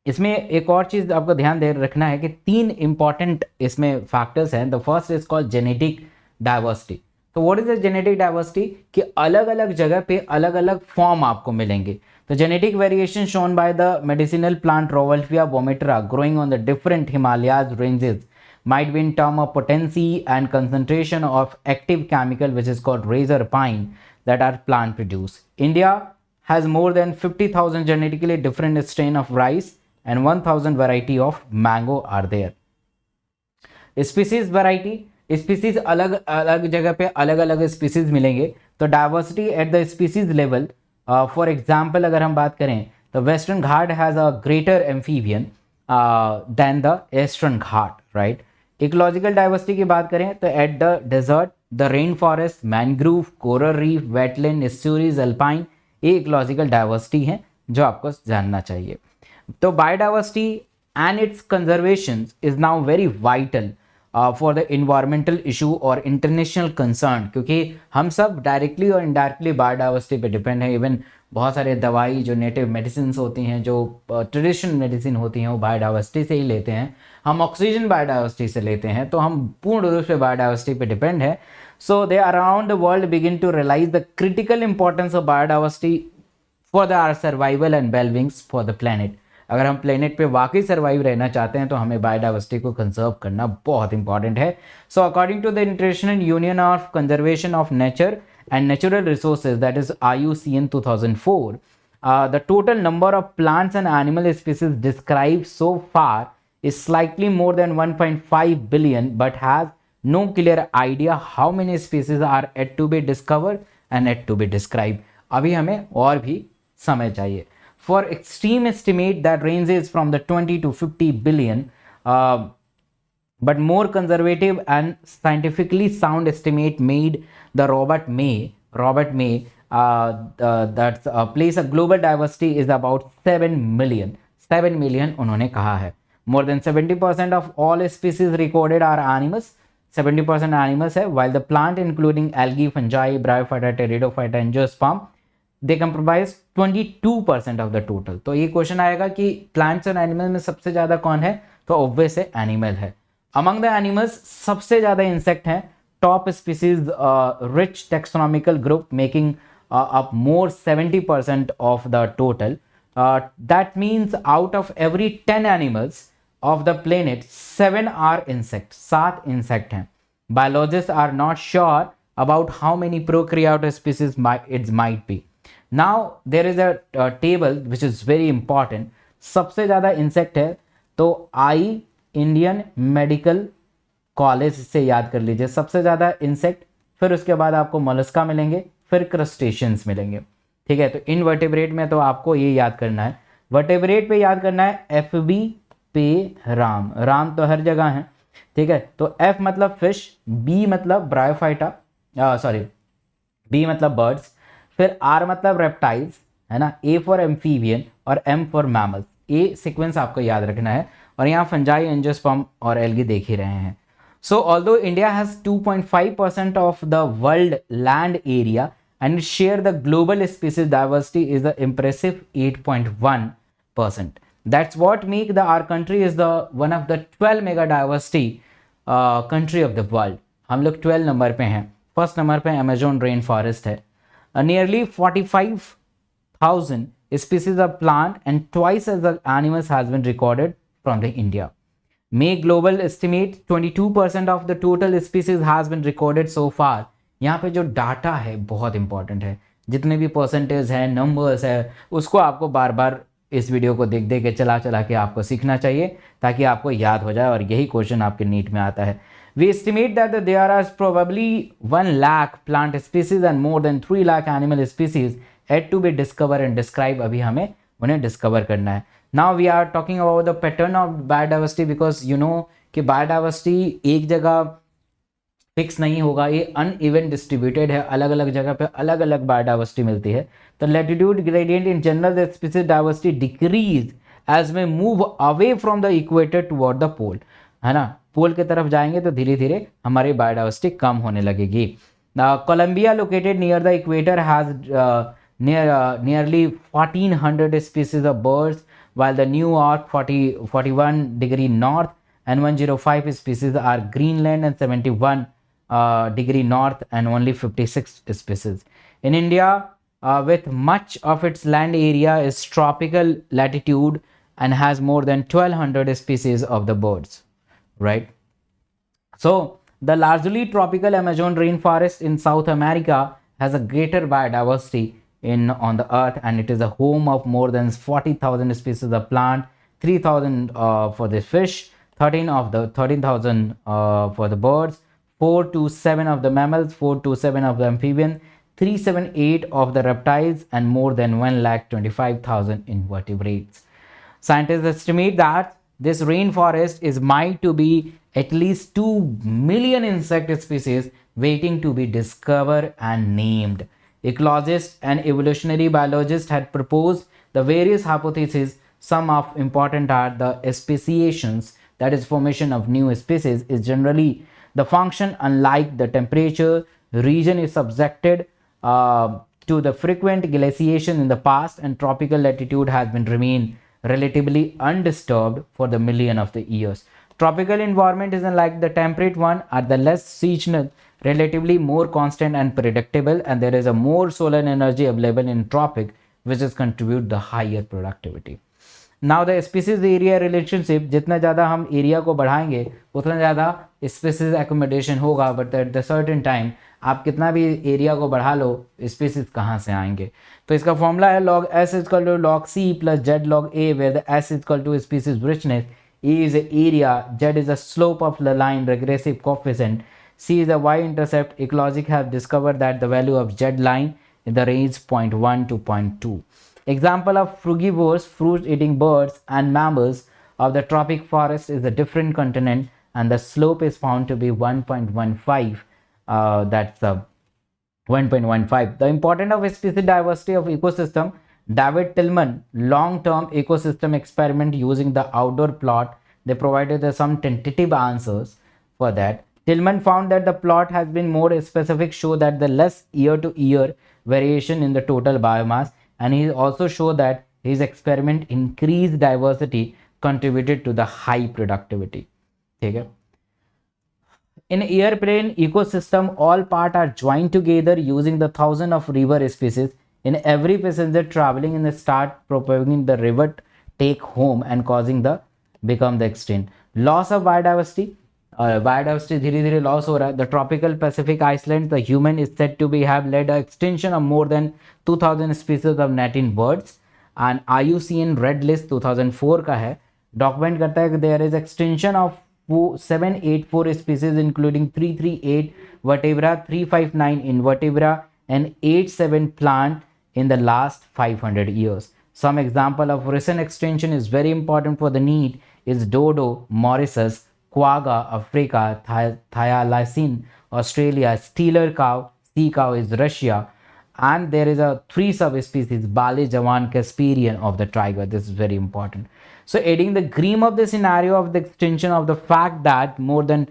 इसमें एक और चीज़ आपको ध्यान दे रखना है कि 3 इंपॉर्टेंट इसमें फैक्टर्स हैं। The first is called genetic diversity. तो what is the genetic diversity कि अलग अलग जगह पे अलग अलग फॉर्म आपको मिलेंगे. तो genetic variation shown by the medicinal plant Rauwolfia vomitoria growing on the different Himalayas ranges might be in term of potency and concentration of active chemical which is called razor pine that are plant produced. India has more than 50,000 genetically different strain of rice and 1,000 variety of mango are there. Species variety, species अलग अलग जगह पे अलग अलग species मिलेंगे. तो diversity at the species level, for example अगर हम बात करें तो western Ghat has a greater amphibian than the eastern Ghat, right? Ecological diversity की बात करें तो at the desert, the rain forest, mangrove, coral reef, wetland, estuaries, alpine, ये इकोलॉजिकल डाइवर्सिटी है जो आपको जानना चाहिए. तो biodiversity and its conservation is now very vital for the environmental issue और इंटरनेशनल कंसर्न, क्योंकि हम सब डायरेक्टली और इनडायरेक्टली बायोडाइवर्सिटी पे डिपेंड है. इवन बहुत सारे दवाई जो नेटिव मेडिसिन होती हैं, जो ट्रेडिशनल मेडिसिन होती हैं, वो बायोडाइवर्सिटी से ही लेते हैं. हम ऑक्सीजन बायोडाइवर्सिटी से लेते हैं, तो हम पूर्ण रूप से बायोडाइवर्सिटी पे डिपेंड है. So they around the world begin to realize the critical importance of biodiversity for the our survival and wellbeings for the planet. अगर हम प्लेनेट पे वाकई सर्वाइव रहना चाहते हैं तो हमें बायोडाइवर्सिटी को कंजर्व करना बहुत इंपॉर्टेंट है. So according to the international union of conservation of nature and natural resources, that is IUCN 2004, the total number of plants and animal species described so far is slightly more than 1.5 billion, but has no clear idea how many species are yet to be discovered and yet to be described. अभी हमें और भी समय चाहिए. For extreme estimate that ranges from the 20 to 50 billion, but more conservative and scientifically sound estimate made the Robert May that place a global diversity is about 7 million. 7 million उन्होंने कहा है. More than 70% of all species recorded are animals. 70% animals है, while the plant including algae, fungi, bryophyta, pteridophyta, angiosperm, they comprise 22% of the total. तो ये question आएगा कि plants और animal में सबसे ज़्यादा कौन है, तो ऑब्वियस है एनिमल है. अमंग द एनिमल्स सबसे ज़्यादा इंसेक्ट हैं. Top species rich taxonomical group making up more 70% of the total. That means out of every 10 animals of the planet 7 are insect. 7 insect हैं. Biologist are not sure about how many prokaryotic species it's might be. Now there is a table which is very important. सबसे ज़्यादा insect है तो आई Indian medical college से याद कर लीजिए. सबसे ज़्यादा इंसेक्ट, फिर उसके बाद आपको मोलस्का मिलेंगे, फिर क्रस्टेशियंस मिलेंगे. ठीक है, तो इनवर्टेब्रेट में तो आपको ये याद करना है. वर्टेब्रेट पे याद करना है एफ बी पे राम. राम तो हर जगह है. ठीक है, तो एफ मतलब फिश, बी मतलब ब्रायोफाइटा, बी मतलब बर्ड्स, फिर आर मतलब रेप्टाइल्स, है ना, ए फॉर एम्फीबियन और एम फॉर मैमल्स. ये सीक्वेंस आपको याद रखना है. और यहाँ फंजाई, एंजियोस्पर्म और एल्गी देख ही रहे हैं. So although India has 2.5% of the world land area and its share the global species diversity is the impressive 8.1%. That's what make our country is the one of the 12 mega diversity country of the world. हम लोग 12 number पे हैं. First number पे Amazon rain forest है. Nearly 45,000 species of plant and twice as the animals has been recorded from the India. May global estimate 22% of the total species has been recorded so far. यहाँ पे जो data है बहुत important है. जितने भी percentage है, नंबर्स है, उसको आपको बार बार इस वीडियो को देख के चला के आपको सीखना चाहिए ताकि आपको याद हो जाए. और यही क्वेश्चन आपके नीट में आता है. We estimate that there are probably 1 lakh plant species and more than 3 lakh animal species yet to be discovered and described. अभी हमें उन्हें डिस्कवर करना है. Now we are talking about the pattern of biodiversity because you know कि biodiversity एक जगह fix नहीं होगा, ये अनइवन डिस्ट्रीब्यूटेड है. अलग अलग जगह पे अलग अलग बायोडाइवर्सिटी मिलती है. तो latitude gradient in general the species diversity decrease as we move away from the equator toward the pole, है ना. पोल की तरफ जाएंगे तो धीरे धीरे हमारी बायोडाइवर्सिटी कम होने लगेगी. Colombia located near the equator has nearly 1400 species of birds, while the New York 41 degree north and 105 species are Greenland and 71 degree north and only 56 species. In India, with much of its land area is tropical latitude and has more than 1200 species of the birds, right? So, the largely tropical Amazon rainforest in South America has a greater biodiversity in on the earth, and it is a home of more than 40,000 species of plant, 3,000 for the fish, 13,000 for the birds, 4 to 7 of the mammals, 4 to 7 of the amphibians, 378 of the reptiles, and more than 1,25,000 invertebrates. Scientists estimate that this rainforest is might to be at least 2 million insect species waiting to be discovered and named. Ecologists and evolutionary biologists had proposed the various hypotheses. Some of important are the speciations, that is formation of new species, is generally the function unlike the temperature. Region is subjected to the frequent glaciation in the past, and tropical latitude has been remained relatively undisturbed for the million of the years. Tropical environment is unlike the temperate one, are the less seasonal, relatively more constant and predictable, and there is a more solar energy available in tropic, which is contribute the higher productivity. Now the species area relationship, जितना ज़्यादा हम area को बढ़ाएंगे उतना ज़्यादा species accommodation होगा, but at the certain time आप कितना भी एरिया को बढ़ा लो स्पीसीज कहाँ से आएंगे. तो इसका फॉर्मूला है log s equal to log c plus z log a, where the s equal to species richness, e is the area, z is the slope of the line regressive coefficient, c is the y-intercept. Ecologists have discovered that the value of z line in the range 0.1 to 0.2. Example of frugivores, fruit-eating birds and mammals of the tropic forest is a different continent, and the slope is found to be 1.15. That's 1.15. The importance of species diversity of ecosystem. David Tillman long-term ecosystem experiment using the outdoor plot. They provided some tentative answers for that. Tillman found that the plot has been more specific, show that the less year-to-year variation in the total biomass, and he also showed that his experiment increased diversity contributed to the high productivity. Okay. In airplane ecosystem, all parts are joined together using the thousands of river species. In every passenger traveling in the start propagating the river take home and causing the become the extinct. Loss of biodiversity. Biodiversity धीरे धीरे loss हो रहा है. The tropical Pacific Iceland, the human is said to be have led a extinction of more than 2000 species of native birds, and IUCN Red List 2004 का है, document करता है कि there is extinction of 784 species including 338 vertebra, 359 invertebra, and 87 plant in the last 500 years. Some example of recent extinction is very important for the need is dodo, Mauritius, quagga, Africa, thylacine, Australia, steeler cow, sea cow is Russia, and there is a 3 subspecies, Bali, Javan, Casparian of the tiger. This is very important. So adding the grim of the scenario of the extinction of the fact that more than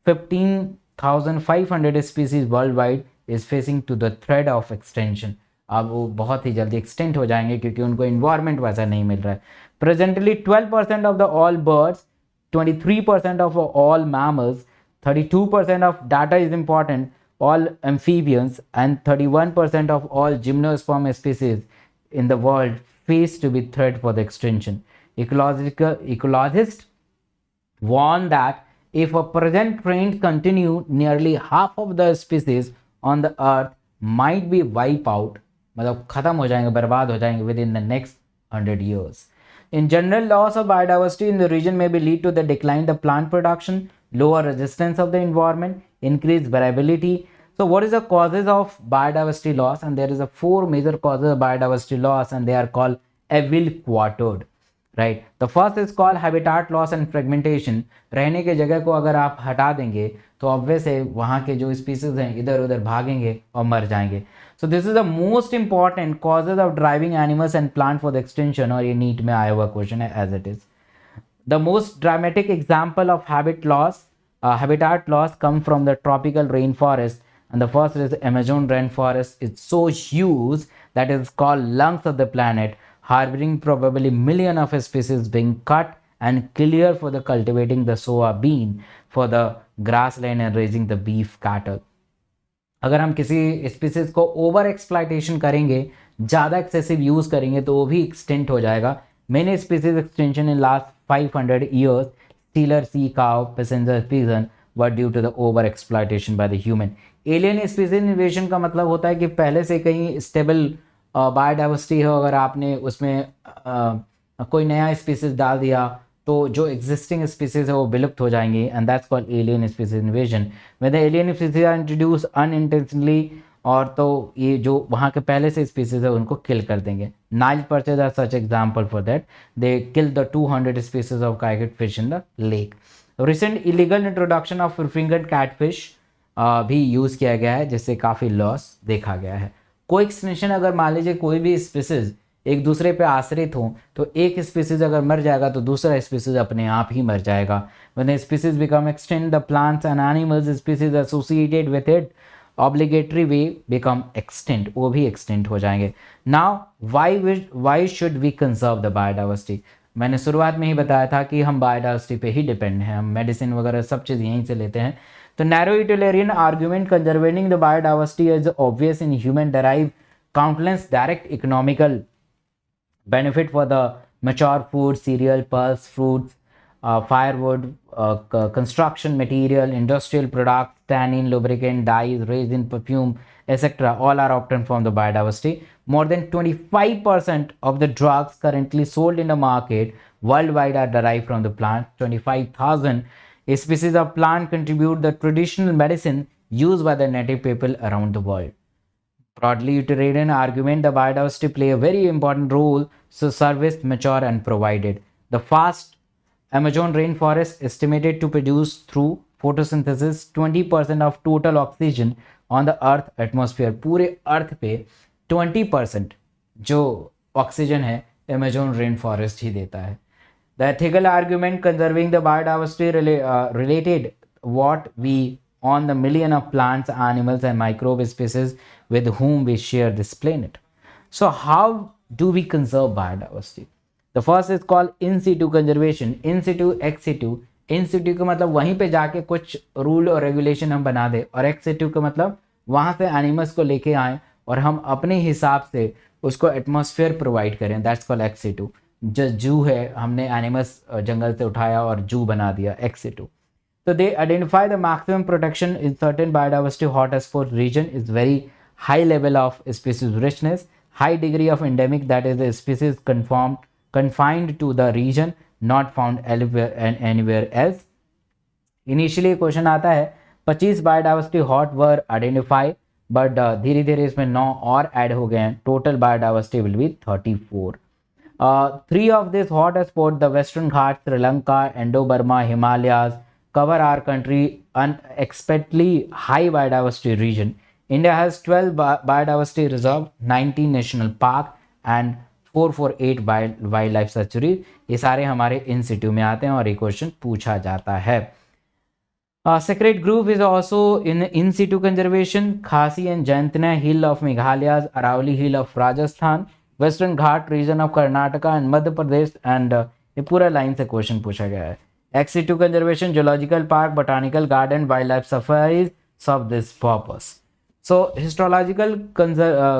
15,500 species worldwide is facing to the threat of extinction. अब वो बहुत ही जल्दी extent हो जाएंगे क्योंकि उनको environment वैसा नहीं मिल रहा है. Presently 12% of the all birds, 23% of all mammals, 32% of data is important, all amphibians, and 31% of all gymnosperm species in the world face to be threat for the extinction. Ecologists warn that if a present trend continue, nearly half of the species on the earth might be wiped out, मतलब खत्म हो जाएंगे, बर्बाद हो जाएंगे within the next 100 years. In general, loss of biodiversity in the region may be lead to the decline of plant production, lower resistance of the environment, increased variability. So what is the causes of biodiversity loss? And there is a 4 major causes of biodiversity loss, and they are called evil quartered. Right. The first is called habitat loss and fragmentation. रहने के जगह को अगर आप हटा देंगे तो obvious है वहाँ के जो स्पीसीज हैं इधर उधर भागेंगे और मर जाएंगे. So this is the most important causes of driving animals and plant for the extinction, और ये नीट में आया हुआ क्वेश्चन है as it is. The most dramatic example of habitat loss come from the tropical rainforest, and the first is the Amazon rainforest. It's so huge that is called lungs of the planet, harboring probably millions of species being cut and cleared for the cultivating the soya bean for the grassland and raising the beef cattle. अगर हम किसी species को over exploitation करेंगे, ज़्यादा excessive use करेंगे, तो वो भी एक्सटेंट हो जाएगा. Many species extension in last 500 years, stealer sea cow, passenger pigeon, were due to the over exploitation by the human. Alien species invasion का मतलब होता है कि पहले से कहीं स्टेबल बायोडाइवर्सिटी हो, अगर आपने उसमें कोई नया स्पीसीज डाल दिया तो जो एग्जिस्टिंग स्पीसीज है वो विलुप्त हो जाएंगी. And that's called alien species invasion. When the alien species are introduce unintentionally, और तो ये जो वहाँ के पहले से स्पीसीज है उनको किल कर देंगे. Nile perches are such example for that. They kill the 200 species of काइगेट fish in the lake. Recent illegal introduction of fingered catfish भी यूज़ किया गया है, जिससे काफ़ी लॉस देखा गया है. को एक्सटेंशन, अगर मान लीजिए कोई भी स्पीसीज एक दूसरे पे आश्रित हो, तो एक स्पीसीज अगर मर जाएगा तो दूसरा स्पीसीज अपने आप ही मर जाएगा. When the species become extinct, the plants and animals species associated with it obligatory way become extinct, वो भी एक्सटेंट हो जाएंगे. Now why should we conserve the biodiversity. मैंने शुरुआत में ही बताया था कि हम बायोडाइवर्सिटी पे ही डिपेंड हैं, हम मेडिसिन वगैरह सब चीज़ यहीं से लेते हैं. तो narrow utilitarian argument conservating the biodiversity is obvious in human derive countless direct economical benefit for the mature food, cereal, pulse, fruits, firewood, construction material, industrial products, tannin, lubricant, dyes, resin, perfume, etc. all are obtained from the biodiversity. More than 25% of the drugs currently sold in the market worldwide are derived from the plant. 25,000 species of plant contribute the traditional medicine used by the native people around the world. Broadly utilitarian argument, the biodiversity play a very important role to service, mature and provided. The vast Amazon rainforest estimated to produce through photosynthesis 20% of total oxygen on the earth atmosphere. पूरे अर्थ पे 20% जो oxygen है Amazon rainforest ही देता है. The ethical argument conserving the biodiversity related what we on the million of plants, animals and microbe species with whom we share this planet. So how do we conserve biodiversity? The first is called in situ conservation. In situ, ex situ. In situ का मतलब वहीं पे जाके कुछ rule और regulation हम बना दे, और ex situ का मतलब वहाँ से एनिमल्स को लेके आए और हम अपने हिसाब से उसको एटमॉस्फेयर प्रोवाइड करें. That's called ex situ. जो जू है, हमने एनिमल्स जंगल से उठाया और जू बना दिया, ex situ. So they identify the maximum protection in certain biodiversity hotspot region is very high level of species richness, high degree of endemic, that is the species confined to the region, not found anywhere else. Initially question आता है 25 biodiversity hot were identified, but धीरे धीरे इसमें 9 और add हो गए हैं. Total biodiversity will be 34. 3 of these hot spots, the Western Ghats, Sri Lanka, Indo-Burma, Himalayas, cover our country unexpectedly high biodiversity region. India has 12 biodiversity reserve, 19 national park and 448 wildlife sanctuary. ये सारे हमारे इन city में आते हैं और ये question पूछा जाता है. Sacred Grove is also in situ conservation. Khasi and Jayantana Hill of Meghalaya, Aravalli Hill of Rajasthan, Western Ghat region of Karnataka and Madhya Pradesh, and ये पूरा लाइन से क्वेश्चन पूछा गया है. Ex situ conservation, zoological park, botanical garden, wildlife safaris serve this purpose. So histological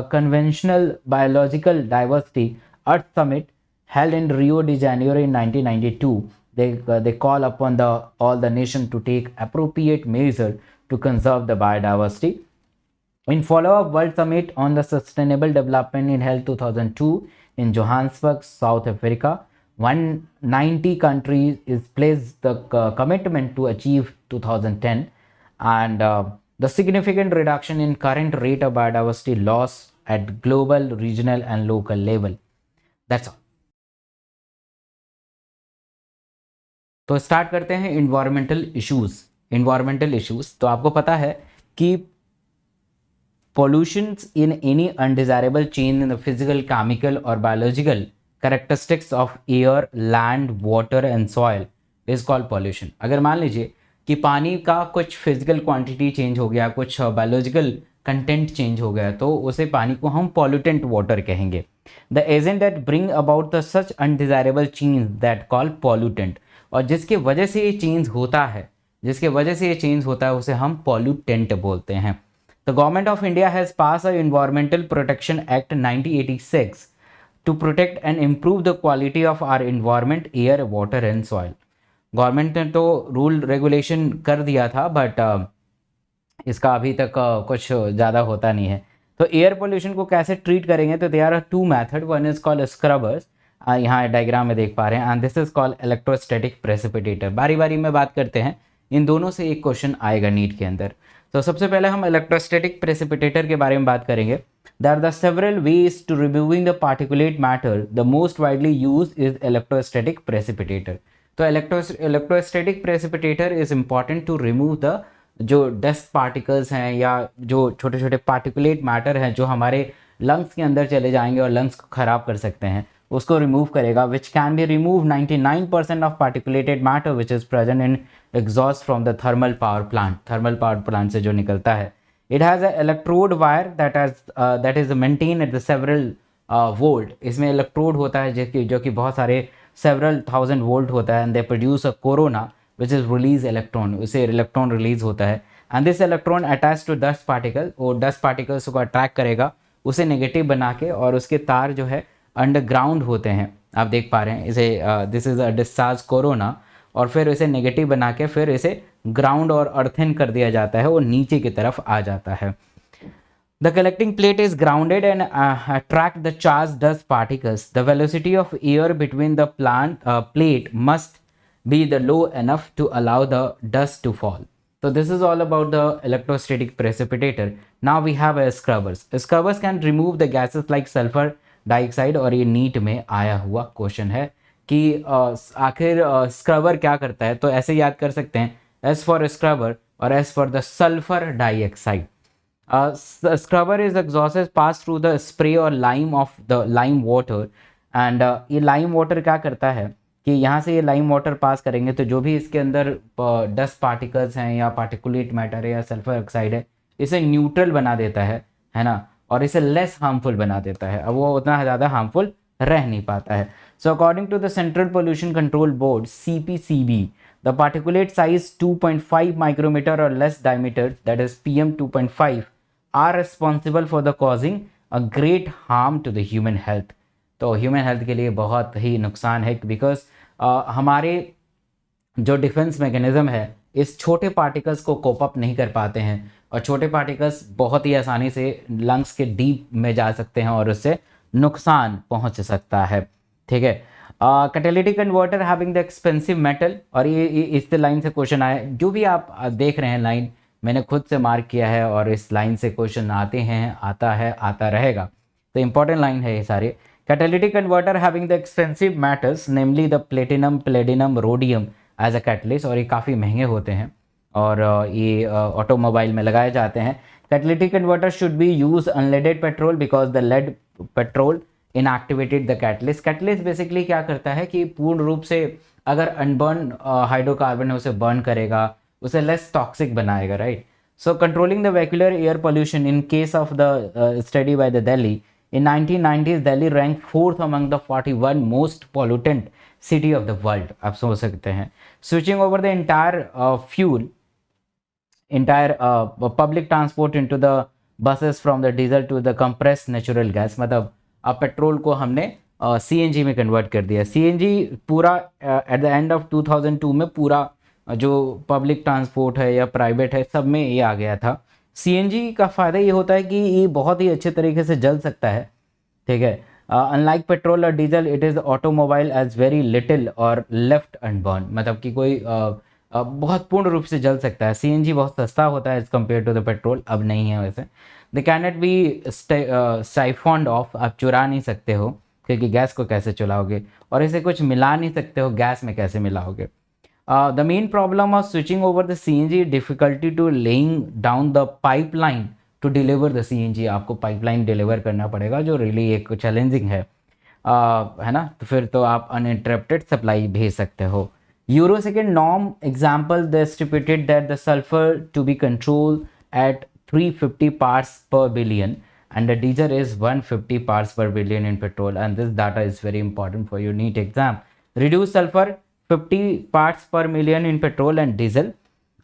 conventional biological diversity Earth Summit held in Rio de Janeiro in 1992. They call upon all the nation to take appropriate measure to conserve the biodiversity. In follow-up World Summit on the Sustainable Development in held 2002 in Johannesburg, South Africa, 190 countries is placed the commitment to achieve 2010, and the significant reduction in current rate of biodiversity loss at global, regional and local level. That's all. तो start करते हैं environmental issues. Environmental issues तो आपको पता है कि pollutions in any undesirable change in the physical, chemical or biological characteristics of air, land, water and soil is called pollution. अगर मान लीजिए कि पानी का कुछ फिजिकल क्वांटिटी चेंज हो गया, कुछ बायोलॉजिकल कंटेंट चेंज हो गया, तो उसे पानी को हम पॉल्यूटेंट वाटर कहेंगे. The agent that bring about the such undesirable change that call pollutant. और जिसकी वजह से ये चेंज होता है, जिसके वजह से ये चेंज होता है उसे हम पॉल्यूटेंट बोलते हैं। The government of India has pass a environmental protection act 1986 to protect and improve the quality of our environment, air, water and soil. Government ने तो रूल रेगुलेशन कर दिया था, बट इसका अभी तक कुछ ज़्यादा होता नहीं है। तो एयर पोल्यूशन को कैसे ट्रीट करेंगे, तो they are two method, one is called scrubbers, यहाँ डायग्राम में देख पा रहे हैं, and this is called electrostatic precipitator. बारी बारी में बात करते हैं, इन दोनों से एक क्वेश्चन आएगा नीट के अंदर। तो सबसे पहले हम इलेक्ट्रोस्टैटिक प्रेसिपिटेटर के बारे में बात करेंगे। There are the several ways to removing the particulate matter. The most widely used is electrostatic precipitator. तो electrostatic precipitator is important to remove the जो डस्ट पार्टिकल्स हैं या जो छोटे छोटे पार्टिकुलेट मैटर हैं जो हमारे लंग्स के अंदर चले जाएंगे और लंग्स को ख़राब कर सकते हैं, उसको रिमूव करेगा। Which can be remove 99% of particulated matter which is present in exhaust from the thermal power plant से जो निकलता है। It has an electrode wire that is maintained at the several volt. इसमें इलेक्ट्रोड होता है जो कि बहुत सारे several thousand volt होता है, and they produce a corona which is release electron. उसे इलेक्ट्रॉन रिलीज होता है, and this electron attached to dust particle, वो डस्ट पार्टिकल्स को अट्रैक्ट करेगा, उसे नेगेटिव बना के, और उसके तार जो है अंडरग्राउंड होते हैं, आप देख पा रहे हैं इसे, this is a discharge corona, और फिर इसे नेगेटिव बना के फिर इसे ग्राउंड और अर्थिन कर दिया जाता है, वो नीचे की तरफ आ जाता है। The collecting plate is grounded and attract the charge dust particles. The velocity of air between the plate must be the low enough to allow the dust to fall. So this is all about the electrostatic precipitator. Now we have a scrubbers. Scrubbers can remove the gases like sulfur dioxide, और ये NEET में आया हुआ question है कि आखिर scrubber क्या करता है। तो ऐसे याद कर सकते हैं, S फॉर स्क्रबर और S for the sulphur dioxide. Scrubber is exhaust pass through the spray और lime of the lime water, and ये लाइम वाटर क्या करता है कि यहाँ से ये लाइम वाटर पास करेंगे तो जो भी इसके अंदर डस्ट पार्टिकल्स हैं या पार्टिकुलेट मैटर है या सल्फर ऑक्साइड है, इसे न्यूट्रल बना देता है ना, और इसे लेस हार्मफुल बना देता है। अब वो उतना ज़्यादा हार्मफुल रह नहीं पाता है। So according to the central pollution control board CPCB, the particulate size 2.5 micrometer और less diameter, that is PM 2.5, are responsible for the causing a great harm to the human health. तो human health के लिए बहुत ही नुकसान है, because हमारे जो defence mechanism है इस छोटे पार्टिकल्स को कोप अप नहीं कर पाते हैं, और छोटे पार्टिकल्स बहुत ही आसानी से लंग्स के डीप में जा सकते हैं और उससे नुकसान पहुंच सकता है। ठीक है, catalytic converter having the expensive metal, और ये इस लाइन से क्वेश्चन आया, जो भी आप देख रहे हैं लाइन मैंने खुद से मार्क किया है, और इस लाइन से क्वेश्चन आते हैं, आता है, आता रहेगा, तो इंपॉर्टेंट लाइन है ये सारे। Catalytic converter having the expensive metals, namely the platinum, palladium, rhodium as a catalyst, और ये काफ़ी महंगे होते हैं और ये ऑटोमोबाइल में लगाए जाते हैं। Catalytic converter should be used unleaded petrol because the lead petrol inactivated the catalyst. Catalyst basically क्या करता है कि पूर्ण रूप से अगर अनबर्न हाइड्रोकार्बन है उसे बर्न करेगा, उसे लेस टॉक्सिक बनाएगा, right. So controlling the vehicular air pollution in case of the study by the Delhi, in 1990s Delhi ranked 4th among the 41 most pollutant city of the world। आप सोच सकते हैं। Switching over the entire public transport into the buses from the diesel to the compressed natural gas, मतलब अब petrol को हमने CNG में convert कर दिया। CNG पूरा एट द एंड ऑफ 2002 में पूरा जो पब्लिक ट्रांसपोर्ट है या प्राइवेट है सब में ये आ गया था। CNG का फ़ायदा ये होता है कि ये बहुत ही अच्छे तरीके से जल सकता है, ठीक है। अनलाइक पेट्रोल और diesel, it is automobile as very little और लेफ्ट अनबर्न, मतलब कि कोई बहुत पूर्ण रूप से जल सकता है। CNG बहुत सस्ता होता है as compare to the petrol, अब नहीं है वैसे। The can not be siphoned off, आप चुरा नहीं सकते हो, क्योंकि गैस को कैसे चलाओगे, और इसे कुछ मिला नहीं सकते हो, गैस में कैसे मिलाओगे। The main problem of switching over the CNG difficulty to laying down the pipeline to deliver the CNG, आपको पाइपलाइन डिलीवर करना पड़ेगा जो रियली एक चैलेंजिंग है ना, तो फिर तो आप अनइंटरप्टेड सप्लाई भेज सकते हो। Euro second norm example the stipulated that the sulphur to be control at 350 parts per billion and the diesel is 150 parts per billion in petrol, and this data is very important for your NEET exam. Reduce sulfur 50 parts per million in petrol and diesel,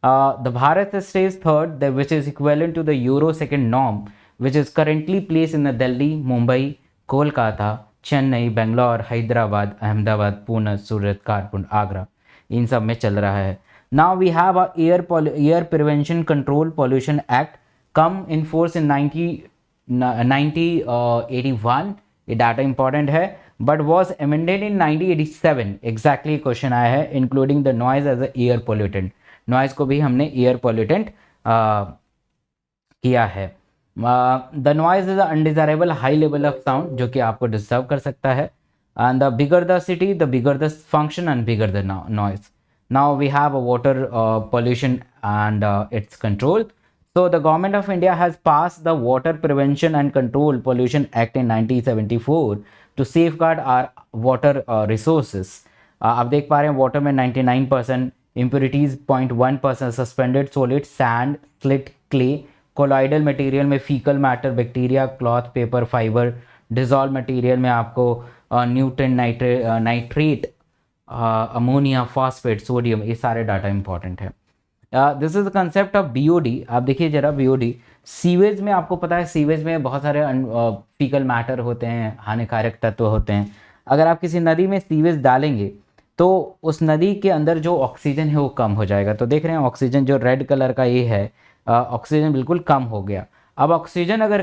The Bharat stays third, which is equivalent to the Euro second norm, which is currently placed in the Delhi, Mumbai, Kolkata, Chennai, Bangalore, Hyderabad, Ahmedabad, Pune, Surat, Kanpur, Agra, इन सब में चल रहा है. Now we have a air prevention control pollution act come in force in 1981. ये data important है, but was amended in 1987. Exactly question आया है, including the noise as a air pollutant. Noise को भी हमने एयर पोल्यूटेंट किया है. The noise is undesirable high level of sound, जो कि आपको डिस्टर्ब कर सकता है. And the bigger the city, the bigger the function and bigger the noise. Now we have a water pollution and its control. So the government of India has passed the Water Prevention and Control Pollution Act in 1974 to safeguard our water resources. आप देख पा रहे हैं water में 99%, impurities 0.1%, suspended solid, sand, silt, clay, colloidal material में faecal matter, bacteria, cloth, paper, fibre, dissolve material में आपको nutrient, nitrate, ammonia, phosphate, sodium, ये सारे डाटा इंपॉर्टेंट है. This is the concept of BOD. आप देखिए जरा बीओडी. सीवेज में आपको पता है, सीवेज में बहुत सारे फीकल मैटर होते हैं, हानिकारक तत्व होते हैं. अगर आप किसी नदी में सीवेज डालेंगे तो उस नदी के अंदर जो ऑक्सीजन है वो कम हो जाएगा. तो देख रहे हैं ऑक्सीजन जो रेड कलर का ये है, ऑक्सीजन बिल्कुल कम हो गया. अब ऑक्सीजन अगर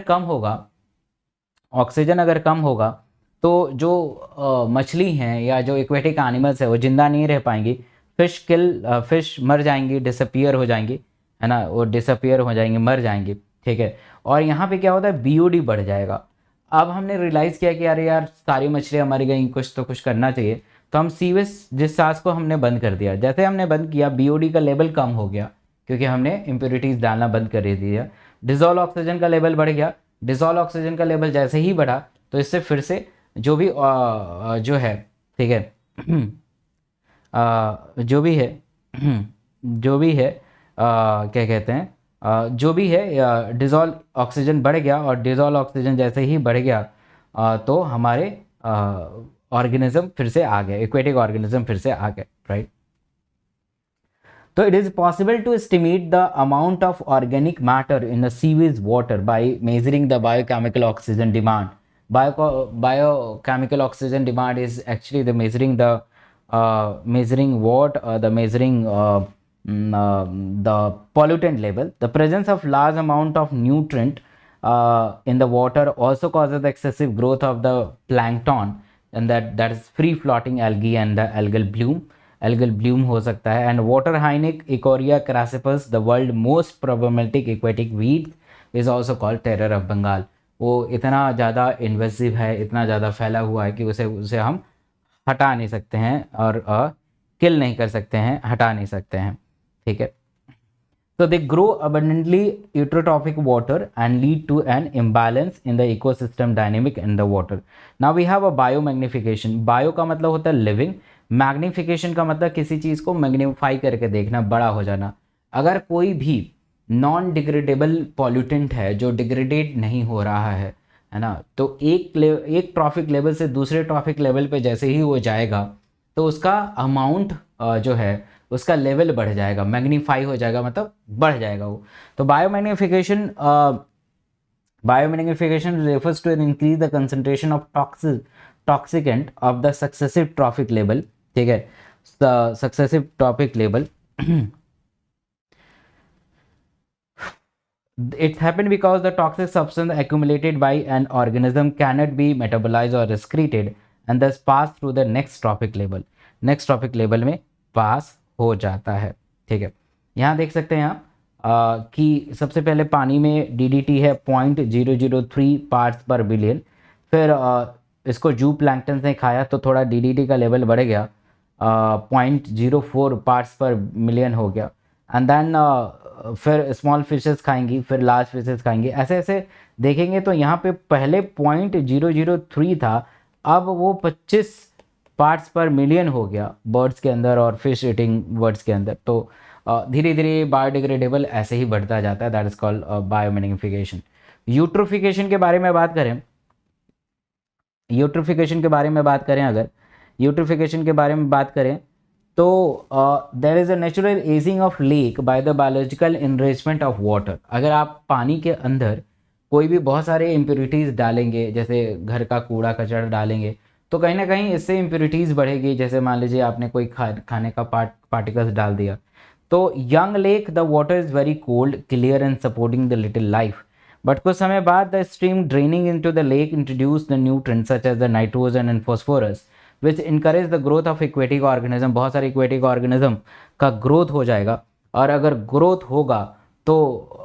कम होगा तो जो मछली हैं या जो एक्वेटिक एनिमल्स है वो जिंदा नहीं रह पाएंगी. फिश मर जाएंगी, डिसअपियर हो जाएंगी, है ना, वो डिसअपियर हो जाएंगे, मर जाएंगे. ठीक है. और यहाँ पे क्या होता है, बीओडी बढ़ जाएगा. अब हमने रियलाइज़ किया कि अरे यार सारी मछलियाँ मर गई, कुछ करना चाहिए. तो हम सीवेज जिस सांस को हमने बंद कर दिया. जैसे हमने बंद किया, बीओडी का लेवल कम हो गया क्योंकि हमने इम्प्योरिटीज़ डालना बंद कर दिया. डिजॉल्व ऑक्सीजन का लेवल बढ़ गया. डिजॉल्व ऑक्सीजन का लेवल जैसे ही बढ़ा तो इससे फिर से जो भी जो है, ठीक है, जो भी है क्या कहते हैं, जो भी है, डिजॉल्व ऑक्सीजन बढ़ गया. और डिजॉल्व ऑक्सीजन जैसे ही बढ़ गया तो हमारे ऑर्गेनिज्म फिर से आ गए, एक्वेटिक ऑर्गेनिज्म फिर से आ गए, राइट. तो it is possible to estimate the amount of organic matter in the sewage water by measuring the biochemical oxygen demand. Biochemical oxygen demand is actually the measuring the pollutant level. The presence of large amount of nutrient in the water also causes the excessive growth of the plankton, and that is free floating algae and the algal bloom हो सकता है. And water hyenic Echorea crassipus, the world most problematic aquatic weed, is also called terror of Bengal. वो इतना ज़्यादा invasive है, इतना ज़्यादा फैला हुआ है कि उसे हम हटा नहीं सकते हैं और किल नहीं कर सकते हैं, हटा नहीं सकते हैं. ठीक है. So they grow abundantly eutrophic water and lead to an imbalance in the ecosystem dynamic in the water. Now we have a biomagnification. Bio का मतलब होता है लिविंग, मैग्निफिकेशन का मतलब किसी चीज़ को मैग्नीफाई करके देखना, बड़ा हो जाना. अगर कोई भी नॉन डिग्रेडेबल पॉल्यूटेंट है जो डिग्रेडेड नहीं हो रहा है ना, तो एक ट्रॉफिक लेवल से दूसरे ट्रॉफिक लेवल पे जैसे ही वो जाएगा तो उसका अमाउंट जो है उसका लेवल बढ़ जाएगा, मैग्नीफाई हो जाएगा, मतलब बढ़ जाएगा वो. तो biomagnification refers to increase the concentration of toxicant of the successive trophic level. ठीक है, successive trophic level. It happened because the toxic substance accumulated by an organism cannot be metabolized or excreted and thus pass through the next trophic level. Next trophic level में पास हो जाता है. ठीक है. यहाँ देख सकते हैं आप कि सबसे पहले पानी में DDT है 0.003 पार्ट्स पर बिलियन. फिर इसको जू प्लैंक्टन ने खाया तो थोड़ा DDT का लेवल बढ़ गया, 0.04 पार्ट्स पर मिलियन हो गया. एंड देन फिर स्मॉल फिशेस खाएंगी, फिर लार्ज फिशेस खाएंगी. ऐसे ऐसे देखेंगे तो यहाँ पे पहले 0.003 था, अब वो 25 पार्ट्स पर मिलियन हो गया बर्ड्स के अंदर और फिश ईटिंग बर्ड्स के अंदर. तो धीरे धीरे बायोडिग्रेडेबल ऐसे ही बढ़ता जाता है. That is called biomagnification. Eutrophication के बारे में बात करें, अगर यूट्रोफिकेशन के बारे में बात करें तो there is a natural ageing of lake by the biological enrichment of water. अगर आप पानी के अंदर कोई भी बहुत सारे इम्प्योरिटीज़ डालेंगे, जैसे घर का कूड़ा कचरा डालेंगे, तो कहीं ना कहीं इससे इम्प्योरिटीज़ बढ़ेगी। जैसे मान लीजिए आपने कोई खाने का पार्टिकल्स डाल दिया, तो young lake the water is very cold clear and supporting the little life, but कुछ समय बाद the stream draining into the lake introduce the nutrients such as the nitrogen and phosphorus which encourage the growth of aquatic organism. बहुत सारे aquatic organism का growth हो जाएगा, और अगर ग्रोथ होगा तो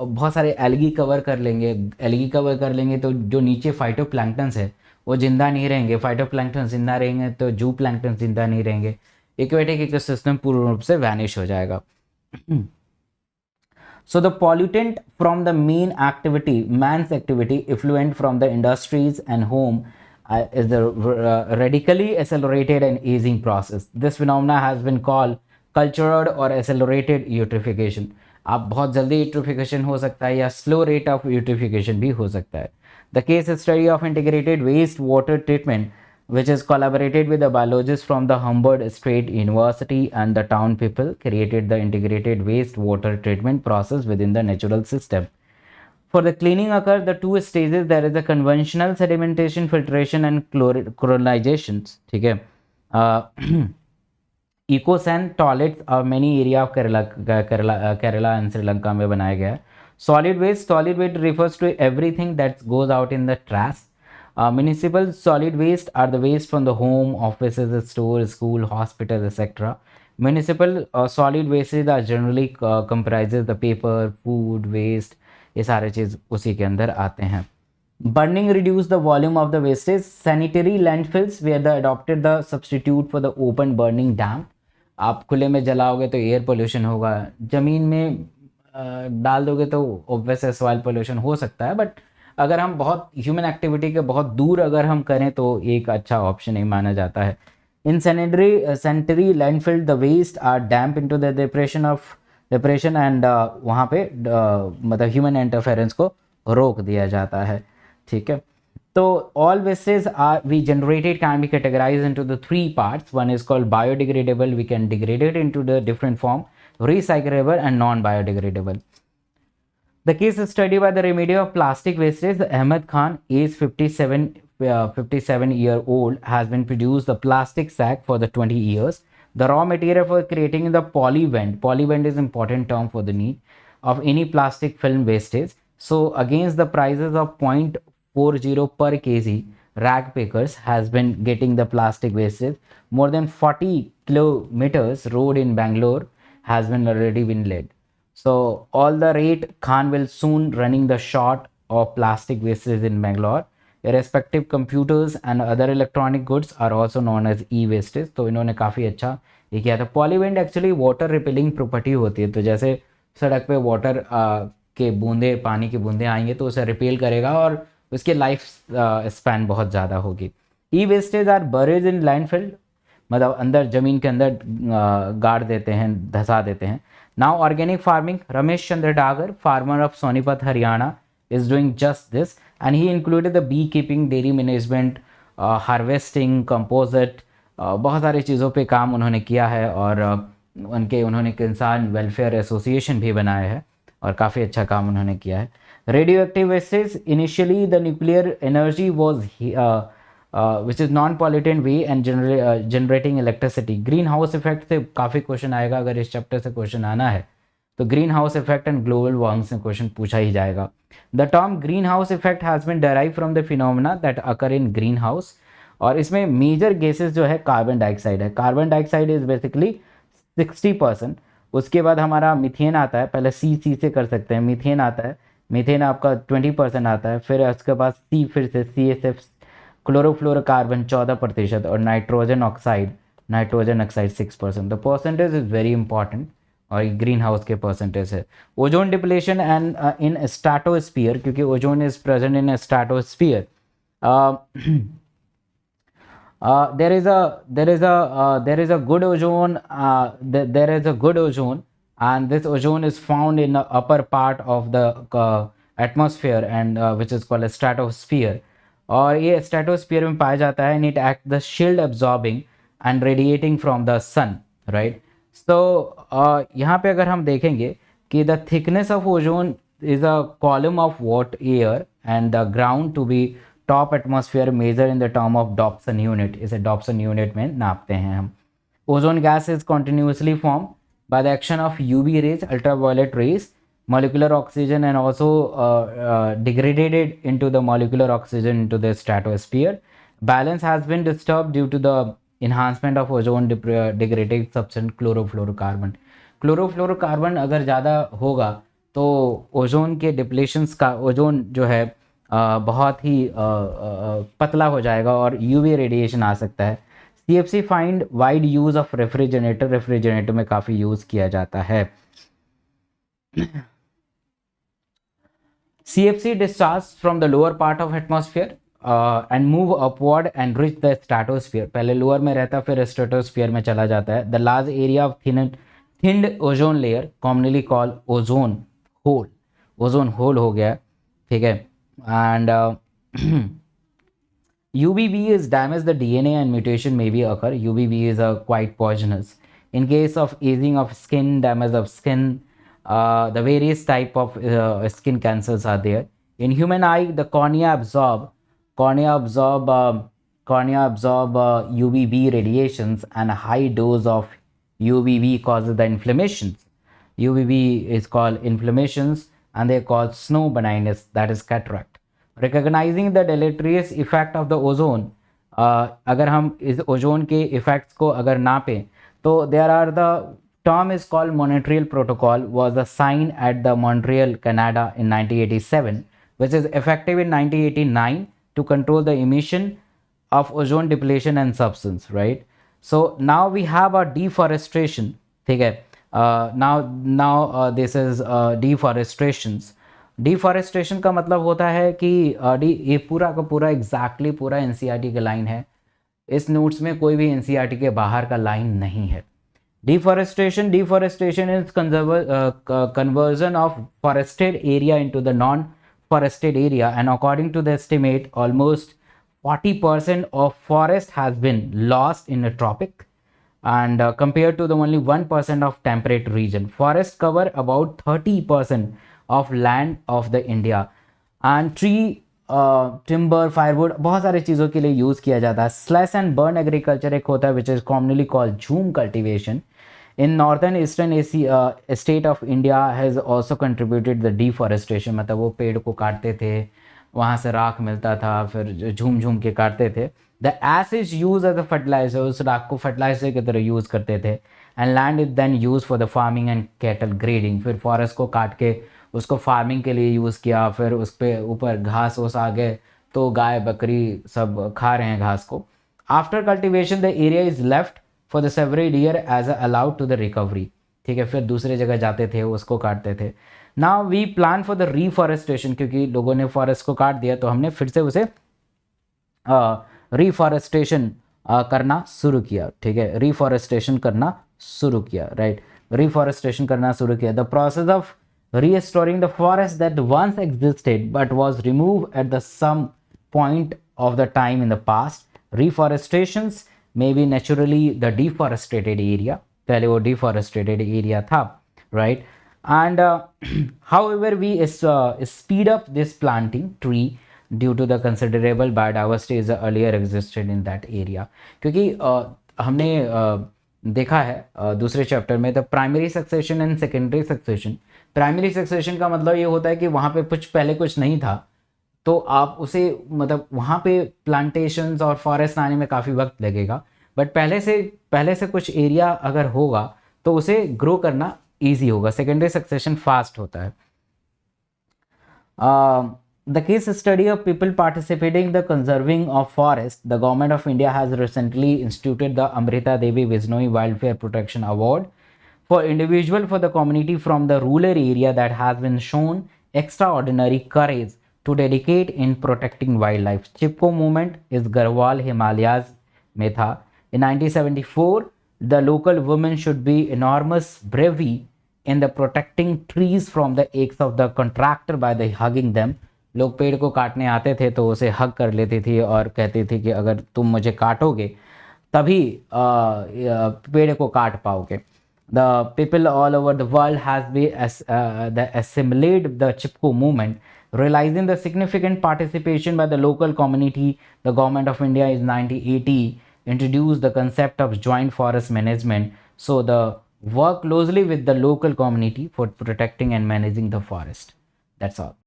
बहुत सारे एल्गी कवर कर लेंगे। एल्गी कवर कर लेंगे तो जो नीचे फाइटोप्लैंक्टन्स है वो जिंदा नहीं रहेंगे, फाइटोप्लैंक्टन जिंदा रहेंगे तो जू प्लैंक्टन जिंदा नहीं रहेंगे, एक्वेटिक इकोसिस्टम पूर्ण रूप से वैनिश हो जाएगा। So the pollutant from the main activity, man's activity, effluent from the industries and home, is the radically accelerated and aging process. This phenomena has been called cultured or accelerated eutrophication. आप बहुत जल्दी eutrophication हो सकता है या slow rate of eutrophication भी हो सकता है। The case study of integrated waste water treatment which is collaborated with the biologists from the Humboldt State University and the town people, created the integrated waste water treatment process within the natural system. For the cleaning occur the two stages, there is the conventional sedimentation, filtration and chlorinization. ठीक है, Ecosan toilets of many area of Kerala and Sri Lanka में बनाया गया है। Solid waste refers to everything that goes out in the trash. Municipal solid waste are the waste from the home, offices, stores, school, hospital, etc. Municipal solid wastes are generally comprises the paper, food waste, ये सारे चीज़ उसी के अंदर आते हैं। Burning reduce the volume of the wastage. Sanitary landfills were the adopted the substitute for the open burning dam. आप खुले में जलाओगे तो एयर पोल्यूशन होगा, ज़मीन में डाल दोगे तो ऑब्वियस सॉइल पोल्यूशन हो सकता है, बट अगर हम बहुत ह्यूमन एक्टिविटी के बहुत दूर अगर हम करें तो एक अच्छा ऑप्शन नहीं माना जाता है। In sanitary landfill the waste are dump into the depression and वहाँ पे मतलब ह्यूमन इंटरफेरेंस को रोक दिया जाता है। ठीक है, तो all wastage are we generated can be categorize into the three parts. One is called biodegradable, we can degrade into the different form, recyclable and non-biodegradable. The case study by the remedy of plastic wastage, Ahmed Khan, age 57-year-old, has been produced the plastic sack for the 20 years. The raw material for creating the polyvend is important term for the need of any plastic film wastage. So against the prices of 0.40 per kg, rag pickers has been getting the plastic wastage. More than 40 kilometers road in Bangalore has been already been laid. So all the rate Khan will soon running the short of plastic wastage in Bangalore. Irrespective computers and other electronic goods are also known as e-wastage. तो इन्होंने काफ़ी अच्छा ये किया था। पॉलीवेंट actually water repelling property होती है, तो जैसे सड़क पे वाटर के बूंदे, पानी की बूंदे आएंगे तो उसे रिपेल करेगा और उसकी लाइफ स्पैन बहुत ज़्यादा होगी। E wastage are buried in landfill, मतलब अंदर ज़मीन के अंदर गाड़ देते हैं, धंसा देते हैं। Now organic farming, Ramesh Chandra Dagar, farmer of Sonipat Haryana, is doing just this, and he included the beekeeping, dairy management, harvesting, composite, बहुत सारी चीज़ों पे काम उन्होंने किया है, और उन्होंने किसान वेलफेयर एसोसिएशन भी बनाया है और काफ़ी अच्छा काम उन्होंने किया है। Radio active wastage, initially the nuclear energy was which is non pollutant way and generating electricity. Green house effect से काफ़ी क्वेश्चन आएगा, अगर इस चैप्टर से क्वेश्चन आना है तो green house effect and global warming से क्वेश्चन पूछा ही जाएगा। The term green house effect has been derive from the phenomena that occur in green house, और इसमें मेजर गैसेस जो है कार्बन डाइऑक्साइड है। कार्बन डाइऑक्साइड इज बेसिकली 60%, उसके बाद हमारा मीथेन आता है, पहले सी से कर सकते हैं, मीथेन आता है, मीथेन आपका 20% आता है, फिर उसके बाद सी, फिर से CSF, क्लोरोफ्लोरोकार्बन 14% और nitrogen oxide 6%। The percentage is very important, और ग्रीन हाउस के परसेंटेज है। Ozone depletion and in stratosphere, क्योंकि ozone is present in stratosphere, there is a good ozone, and this ozone is found in the upper part of the atmosphere and which is called a stratosphere, और ये stratosphere में पाया जाता है, and it acts the shield absorbing and radiating from the sun, right? सो यहाँ पे अगर हम देखेंगे कि the thickness of ozone is a column of what air and the ground to be top atmosphere measure in the term of Dobson unit, इसे Dobson unit में नापते हैं हम। Ozone gas is continuously form by the action of UV rays, ultraviolet rays, molecular oxygen, and also degraded into the molecular oxygen into the stratosphere. Balance has been disturbed due to the enhancement of ozone degraded substance chlorofluorocarbon. Chlorofluorocarbon अगर ज़्यादा होगा तो ozone के डिप्लेशंस का, ozone जो है बहुत ही पतला हो जाएगा और यूवी रेडिएशन आ सकता है। CFC find wide use of refrigerator में काफ़ी यूज़ किया जाता है। CFC discharges from the lower part of atmosphere and move upward and reach the stratosphere. पहले लोअर में रहता फिर स्ट्रेटोस्फीयर में चला जाता है। The large area of thinned ozone layer commonly called ozone hole, ozone hole हो गया, ठीक है। And UVB is damage the DNA and mutation may be occur. UVB is quite poisonous. In case of aging of skin, damage of skin, the various type of skin cancers are there. In human eye, the cornea absorb UVB radiations, and a high dose of UVB causes the inflammations. UVB is called inflammations, and they cause snow blindness, that is cataract. Recognizing the deleterious effect of the ozone, अगर हम इस ozone के effects को अगर नापें तो there are the term is called Montreal Protocol, was signed at the Montreal, Canada in 1987, which is effective in 1989 to control the emission of ozone depletion and substance, right? So now we have a deforestation, ठीक है। now this is deforestations. Deforestation का मतलब होता है कि ये पूरा का पूरा एग्जैक्टली पूरा एनसीईआरटी का लाइन है, इस नोट्स में कोई भी एनसीईआरटी के बाहर का लाइन नहीं है। Deforestation is conversion of forested area into the non-forested area, and according to the estimate, almost 40% of forest has been lost in the tropic, and compared to the only 1% of temperate region. Forests cover about 30% of land of the India, and tree timber, firewood बहुत सारी चीज़ों के लिए use किया जाता है। Slash and burn agriculture एक होता है विच इज़ कॉमनली कॉल्ड झूम cultivation in northern eastern state of India has also contributed the deforestation. मतलब वो पेड़ को काटते थे, वहाँ से राख मिलता था, फिर झूम झूम के काटते थे। The ash is use as a fertilizer, उस राख को फर्टिलाइजर की तरह यूज़ करते थे। And land is then use for the farming and cattle grazing, फिर फॉरेस्ट को काट के उसको फार्मिंग के लिए यूज़ किया, फिर उस पर ऊपर घास वूस आ गए तो गाय बकरी सब खा रहे हैं घास को। After cultivation the area is left for the several year as allowed to the recovery, ठीक है। फिर दूसरे जगह जाते थे, उसको काटते थे। Now we plan for the reforestation, क्योंकि लोगों ने फॉरेस्ट को काट दिया तो हमने फिर से उसे रीफॉरेस्टेशन करना शुरू किया, ठीक है। रीफॉरेस्टेशन करना शुरू किया, राइट, रीफॉरेस्टेशन करना शुरू किया। The process of restoring the forest that once existed but was removed at the some point of the time in the past. Reforestations may be naturally the deforested area, पहले वो deforested area था, right? And however we speed up this planting tree due to the considerable biodiversity is earlier existed in that area. क्योंकि हमने देखा है दूसरे chapter में the primary succession and secondary succession. Primary succession का मतलब ये होता है कि वहाँ पे कुछ पहले कुछ नहीं था तो आप उसे मतलब वहाँ पे प्लांटेशंस और फॉरेस्ट आने में काफ़ी वक्त लगेगा, बट पहले से कुछ एरिया अगर होगा तो उसे ग्रो करना ईजी होगा। सेकेंडरी सक्सेशन फास्ट होता है। The case study of people participating in the conserving of forest, the government of India has recently instituted the Amrita Devi Vishnoi Wildfire Protection Award for individual for the community from the rural area that has been shown extraordinary courage to dedicate in protecting wildlife. Chipko movement is Garhwal Himalayas में था। In 1974, the local women should be enormous bravery in the protecting trees from the aches of the contractor by the hugging them. लोग पेड़ को काटने आते थे तो उसे हग कर लेती थी और कहती थी कि अगर तुम मुझे काटोगे तभी पेड़ को काट पाओगे। The people all over the world has been assimilated the Chipko movement, realizing the significant participation by the local community. The government of India in 1980 introduced the concept of joint forest management. So the work closely with the local community for protecting and managing the forest. That's all.